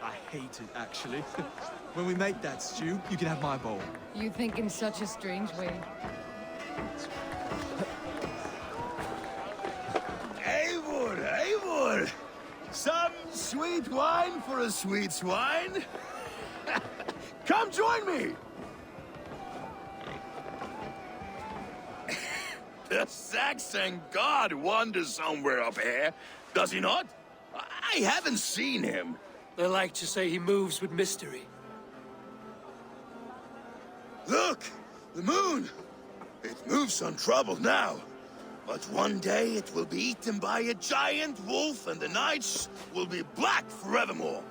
I hate it, actually. When we make that stew, you can have my bowl. You think in such a strange way. Eivor! Some sweet wine for a sweet swine? Come join me! The Saxon god wanders somewhere up here, does he not? I haven't seen him. They like to say he moves with mystery. Look! The moon! It moves untroubled now. But one day it will be eaten by a giant wolf and the nights will be black forevermore.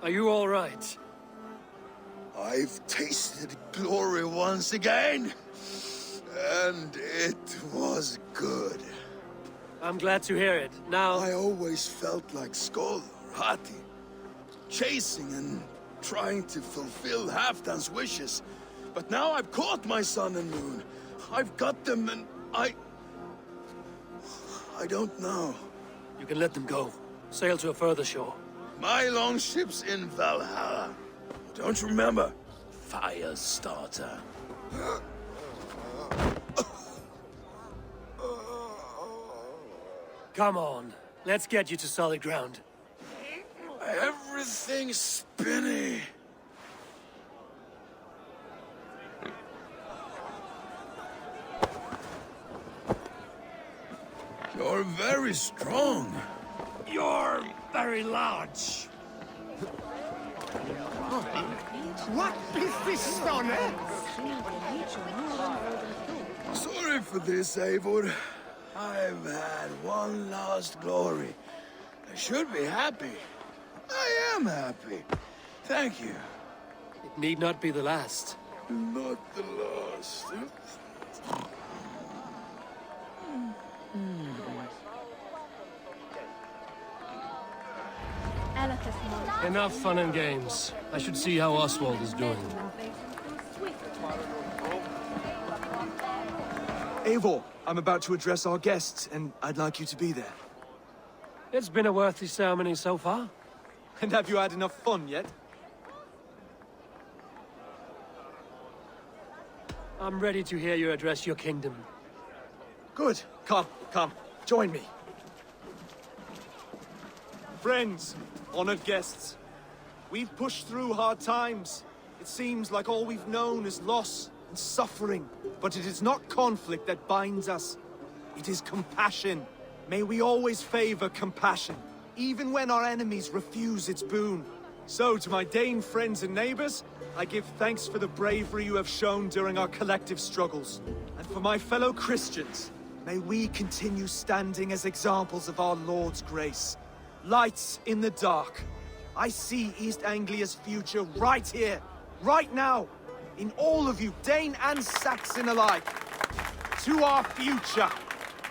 Are you all right? I've tasted glory once again. And it was good. I'm glad to hear it. Now... I always felt like Skoll, Hati, chasing and trying to fulfill Halfdan's wishes. But now I've caught my sun and moon. I've got them and I don't know. You can let them go. Sail to a further shore. My longship's in Valhalla. Don't you remember? Firestarter. Come on. Let's get you to solid ground. Everything's spinny. You're very strong. You're very large. What is this sonnet? Sorry for this, Eivor. I've had one last glory. I should be happy. I am happy. Thank you. It need not be the last. Not the last. Enough fun and games. I should see how Oswald is doing. Eivor, I'm about to address our guests, and I'd like you to be there. It's been a worthy ceremony so far. And have you had enough fun yet? I'm ready to hear you address your kingdom. Good. Come, join me. Friends, honored guests, we've pushed through hard times. It seems like all we've known is loss and suffering. But it is not conflict that binds us. It is compassion. May we always favor compassion, even when our enemies refuse its boon. So, to my Dane friends and neighbors, I give thanks for the bravery you have shown during our collective struggles. And for my fellow Christians, may we continue standing as examples of our Lord's grace. Lights in the dark. I see East Anglia's future right here, right now, in all of you, Dane and Saxon alike. To our future.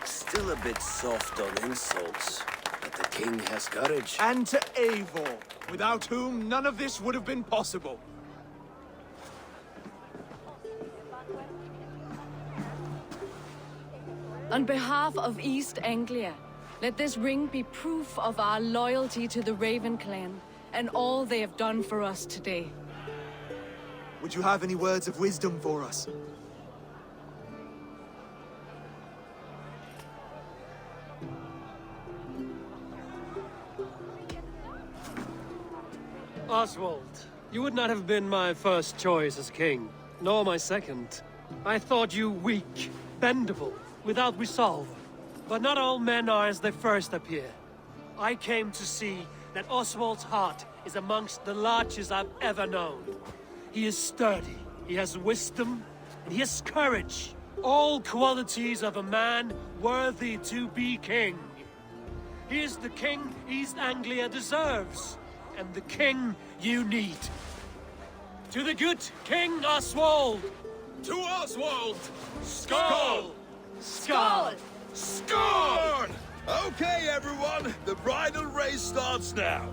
Still a bit soft on insults, but the king has courage. And to Eivor, without whom none of this would have been possible. On behalf of East Anglia, let this ring be proof of our loyalty to the Raven clan and all they have done for us today. Would you have any words of wisdom for us? Oswald, you would not have been my first choice as king, nor my second. I thought you weak, bendable, without resolve. But not all men are as they first appear. I came to see that Oswald's heart is amongst the largest I've ever known. He is sturdy, he has wisdom, and he has courage. All qualities of a man worthy to be king. He is the king East Anglia deserves, and the king you need. To the good King Oswald! To Oswald! Skull! Skull! Scorn! Okay, everyone, the bridal race starts now.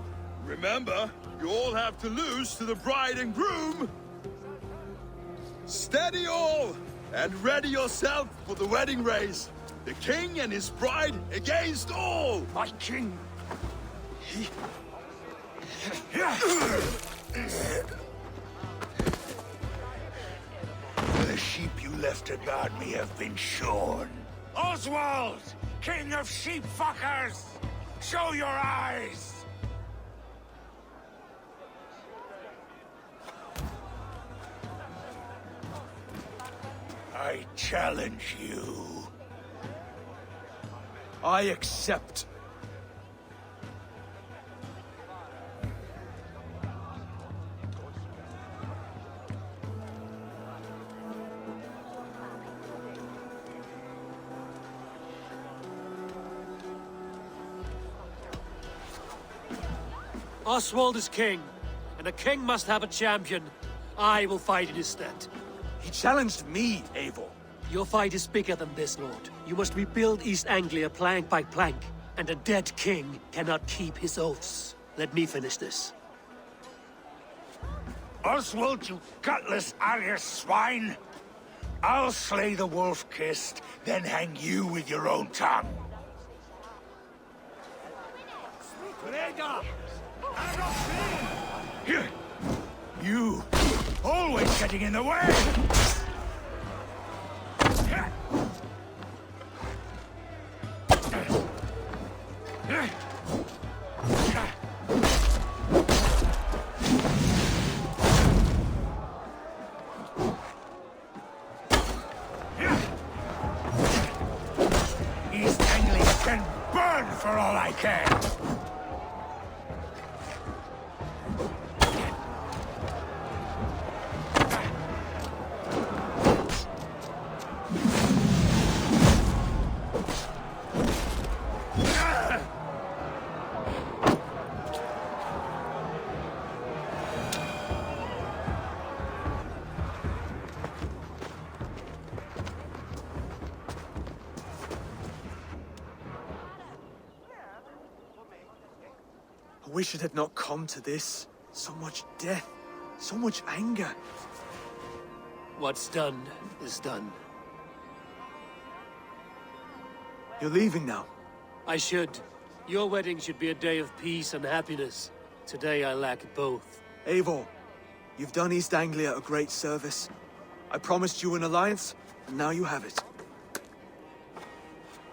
Remember, you all have to lose to the bride and groom. Steady all, and ready yourself for the wedding race. The king and his bride against all. My king, The sheep you left to guard me have been shorn. Oswald! King of sheep fuckers! Show your eyes! I challenge you. I accept. Oswald is king, and a king must have a champion. I will fight in his stead. He challenged me, Eivor. Your fight is bigger than this, Lord. You must rebuild East Anglia plank by plank, and a dead king cannot keep his oaths. Let me finish this. Oswald, you gutless Arya swine! I'll slay the wolf-kissed, then hang you with your own tongue. You! Always getting in the way! East Anglia can burn for all I care! wish it had not come to this. So much death, so much anger. What's done is done. You're leaving now. I should. Your wedding should be a day of peace and happiness. Today I lack both. Eivor, you've done East Anglia a great service. I promised you an alliance, and now you have it.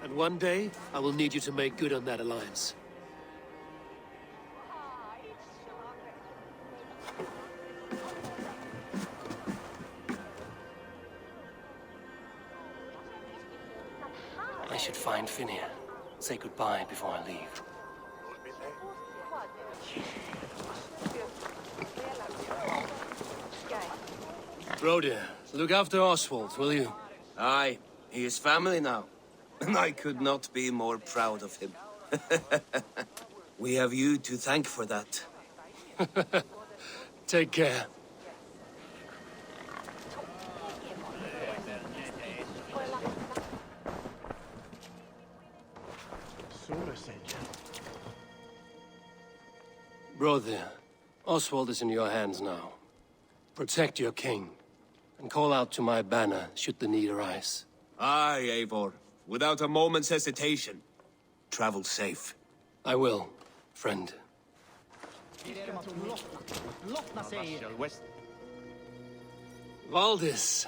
And one day, I will need you to make good on that alliance. I should find Finnir. Say goodbye before I leave. Broder, look after Oswald, will you? Aye, he is family now. And I could not be more proud of him. We have you to thank for that. Take care. Brother, Oswald is in your hands now. Protect your king, and call out to my banner should the need arise. Aye, Eivor. Without a moment's hesitation. Travel safe. I will, friend. Valdis.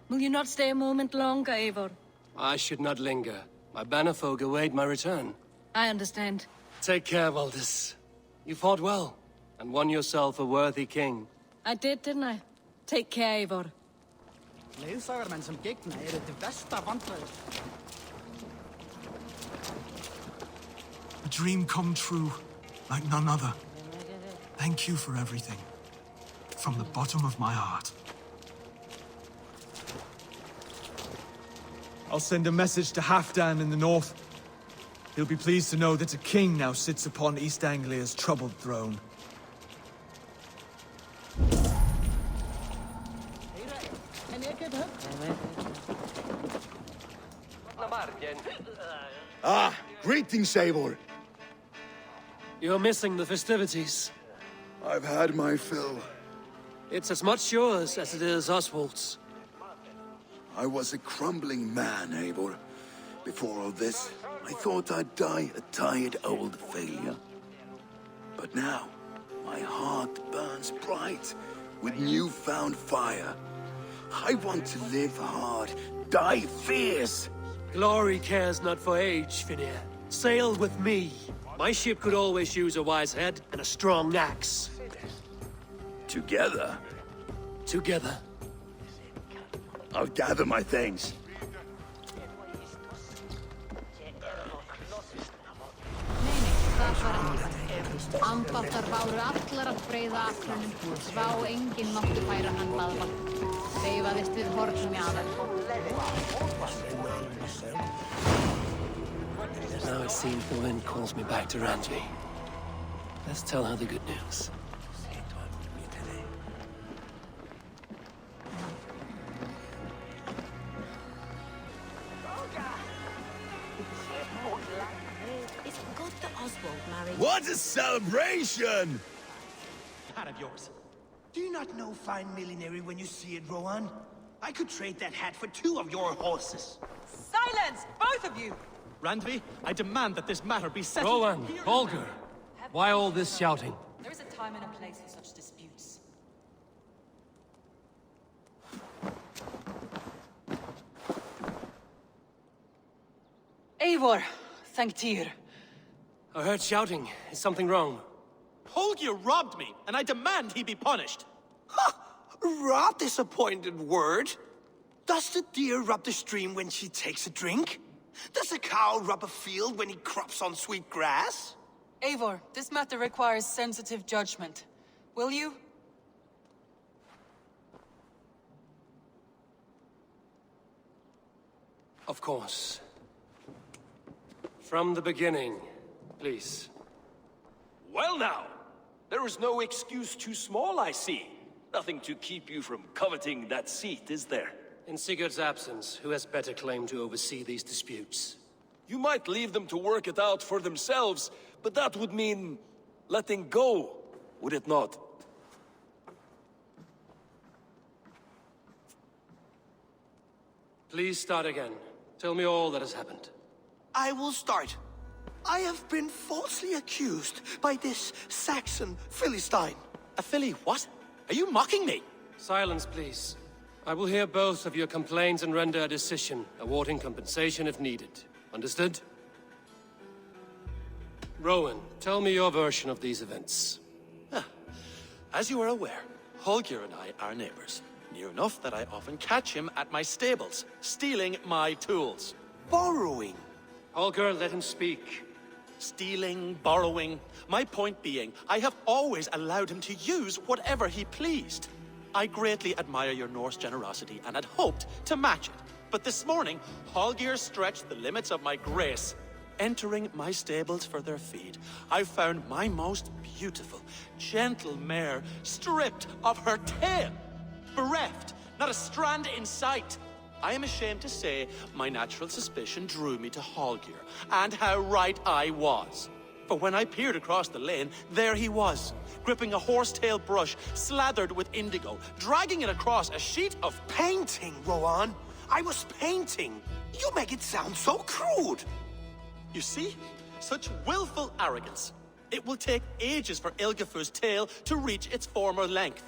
Will you not stay a moment longer, Eivor? I should not linger. My banner folk await my return. I understand. Take care, Valdis. You fought well, and won yourself a worthy king. I did, didn't I? Take care, Eivor. Ledsagermenn som gegna det bästa vandret. A dream come true, like none other. Thank you for everything. From the bottom of my heart. I'll send a message to Halfdan in the north. He'll be pleased to know that a king now sits upon East Anglia's troubled throne. Ah, greetings, Eivor. You're missing the festivities. I've had my fill. It's as much yours as it is Oswald's. I was a crumbling man, Eivor. Before all this, I thought I'd die a tired old failure. But now, my heart burns bright with newfound fire. I want to live hard, die fierce. Glory cares not for age, Finnir. Sail with me. My ship could always use a wise head and a strong axe. Together? Together. I'll gather my things. Ambáttar báru allar að breiða aflunum, svá enginn máttu færa hann laðva. Veifaðist við hornmjaðar. Now it seems the wind calls me back to Ranji. Let's tell her the good news. It's good that Oswald married. What a celebration! Hat of yours. Do you not know fine millinery when you see it, Rohan? I could trade that hat for 2 of your horses. Silence! Both of you! Randvi, I demand that this matter be settled. Rowan, Holger, why all this shouting? There is a time and a place for such disputes. Eivor, thank Tyr. I heard shouting. Is something wrong? Holger robbed me, and I demand he be punished. Rot disappointed word. Does the deer rub the stream when she takes a drink? Does the cow rub a field when he crops on sweet grass? Eivor, this matter requires sensitive judgment. Will you? Of course. From the beginning, please. Well now, there is no excuse too small, I see. Nothing to keep you from coveting that seat, is there? In Sigurd's absence, who has better claim to oversee these disputes? You might leave them to work it out for themselves, but that would mean letting go, would it not? Please start again. Tell me all that has happened. I will start. I have been falsely accused by this Saxon Philistine. A Philly what? Are you mocking me? Silence, please. I will hear both of your complaints and render a decision, awarding compensation if needed. Understood? Rowan, tell me your version of these events. As you are aware, Holger and I are neighbors. Near enough that I often catch him at my stables, stealing my tools. Borrowing. Holger, let him speak. Stealing, borrowing. My point being, I have always allowed him to use whatever he pleased. I greatly admire your Norse generosity and had hoped to match it. But this morning, Holger stretched the limits of my grace. Entering my stables for their feed, I found my most beautiful, gentle mare stripped of her tail. Bereft, not a strand in sight. I am ashamed to say my natural suspicion drew me to Holger, and how right I was. For when I peered across the lane, there he was, gripping a horsetail brush slathered with indigo, dragging it across a sheet of painting, Rowan. I was painting. You make it sound so crude. You see? Such willful arrogance. It will take ages for Ilgafur's tail to reach its former length.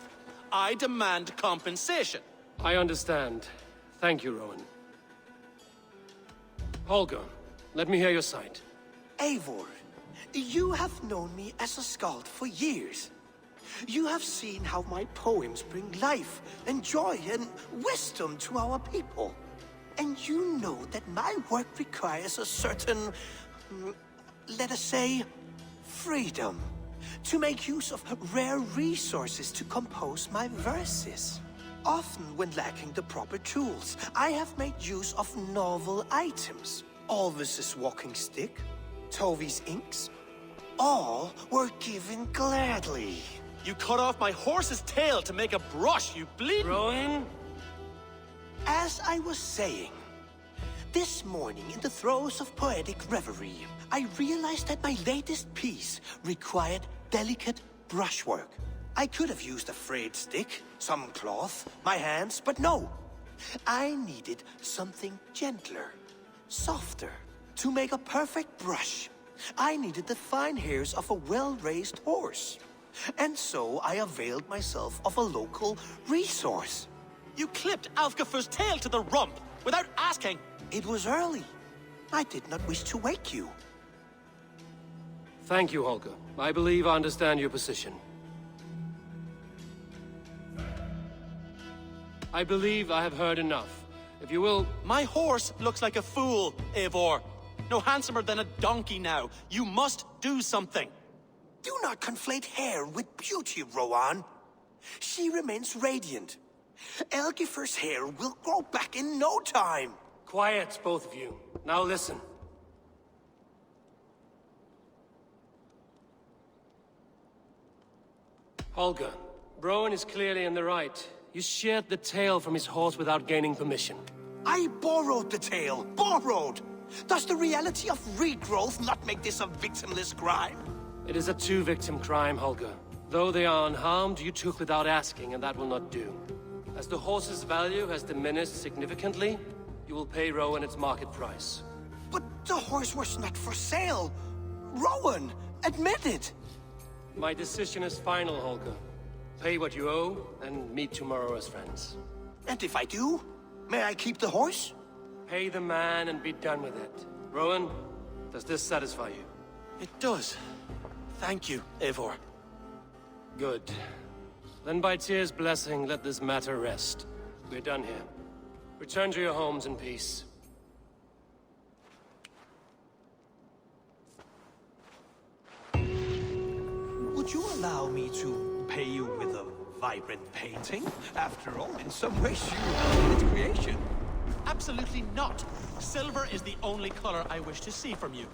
I demand compensation. I understand. Thank you, Rowan. Holger, let me hear your side. Eivor, you have known me as a skald for years. You have seen how my poems bring life and joy and wisdom to our people. And you know that my work requires a certain, let us say, freedom. To make use of rare resources to compose my verses. Often when lacking the proper tools, I have made use of novel items. Alvis's walking stick, Tovi's inks. All were given gladly. You cut off my horse's tail to make a brush, you bleed. Rowan? As I was saying, this morning in the throes of poetic reverie, I realized that my latest piece required delicate brushwork. I could have used a frayed stick, some cloth, my hands, but no. I needed something gentler, softer. To make a perfect brush, I needed the fine hairs of a well-raised horse. And so I availed myself of a local resource. You clipped Alfgafur's tail to the rump, without asking. It was early. I did not wish to wake you. Thank you, Holger. I believe I understand your position. I believe I have heard enough. If you will... My horse looks like a fool, Eivor. No handsomer than a donkey now. You must do something. Do not conflate hair with beauty, Rowan. She remains radiant. Elgifur's hair will grow back in no time. Quiet, both of you. Now listen. Holger, Rowan is clearly in the right. You sheared the tail from his horse without gaining permission. I borrowed the tail. Borrowed! Does the reality of regrowth not make this a victimless crime? It is a two-victim crime, Holger. Though they are unharmed, you took without asking, and that will not do. As the horse's value has diminished significantly, you will pay Rowan its market price. But the horse was not for sale. Rowan, admit it. My decision is final, Holger. Pay what you owe, and meet tomorrow as friends. And if I do, may I keep the horse? Pay the man and be done with it. Rowan, does this satisfy you? It does. Thank you, Eivor. Good. Then by Tyr's blessing, let this matter rest. We're done here. Return to your homes in peace. Would you allow me to pay you with a vibrant painting? After all, in some ways you are its creation. Absolutely not. Silver is the only color I wish to see from you.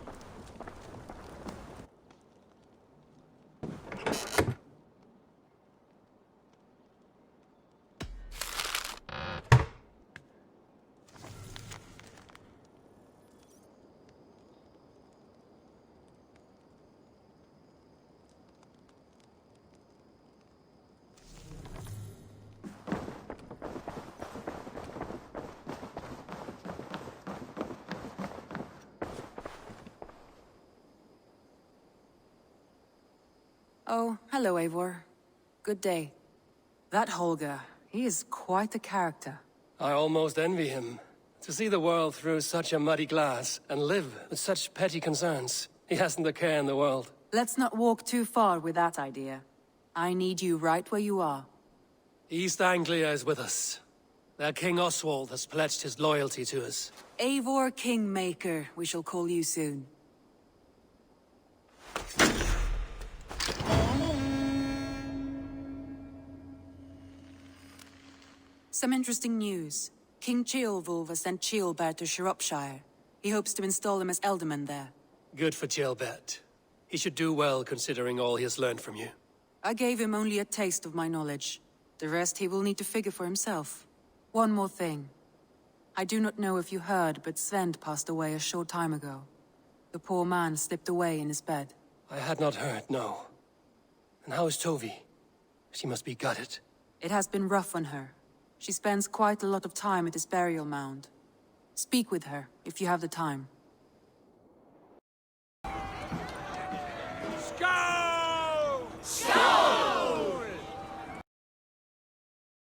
Oh, hello, Eivor. Good day. That Holger, he is quite a character. I almost envy him. To see the world through such a muddy glass, and live with such petty concerns. He hasn't a care in the world. Let's not walk too far with that idea. I need you right where you are. East Anglia is with us. Their King Oswald has pledged his loyalty to us. Eivor Kingmaker, we shall call you soon. Some interesting news. King Ceolwulf has sent Ceolbert to Shropshire. He hopes to install him as Elderman there. Good for Ceolbert. He should do well considering all he has learned from you. I gave him only a taste of my knowledge. The rest he will need to figure for himself. One more thing. I do not know if you heard, but Sven passed away a short time ago. The poor man slipped away in his bed. I had not heard, no. And how is Tovi? She must be gutted. It has been rough on her. She spends quite a lot of time at his burial mound. Speak with her, if you have the time. Scout!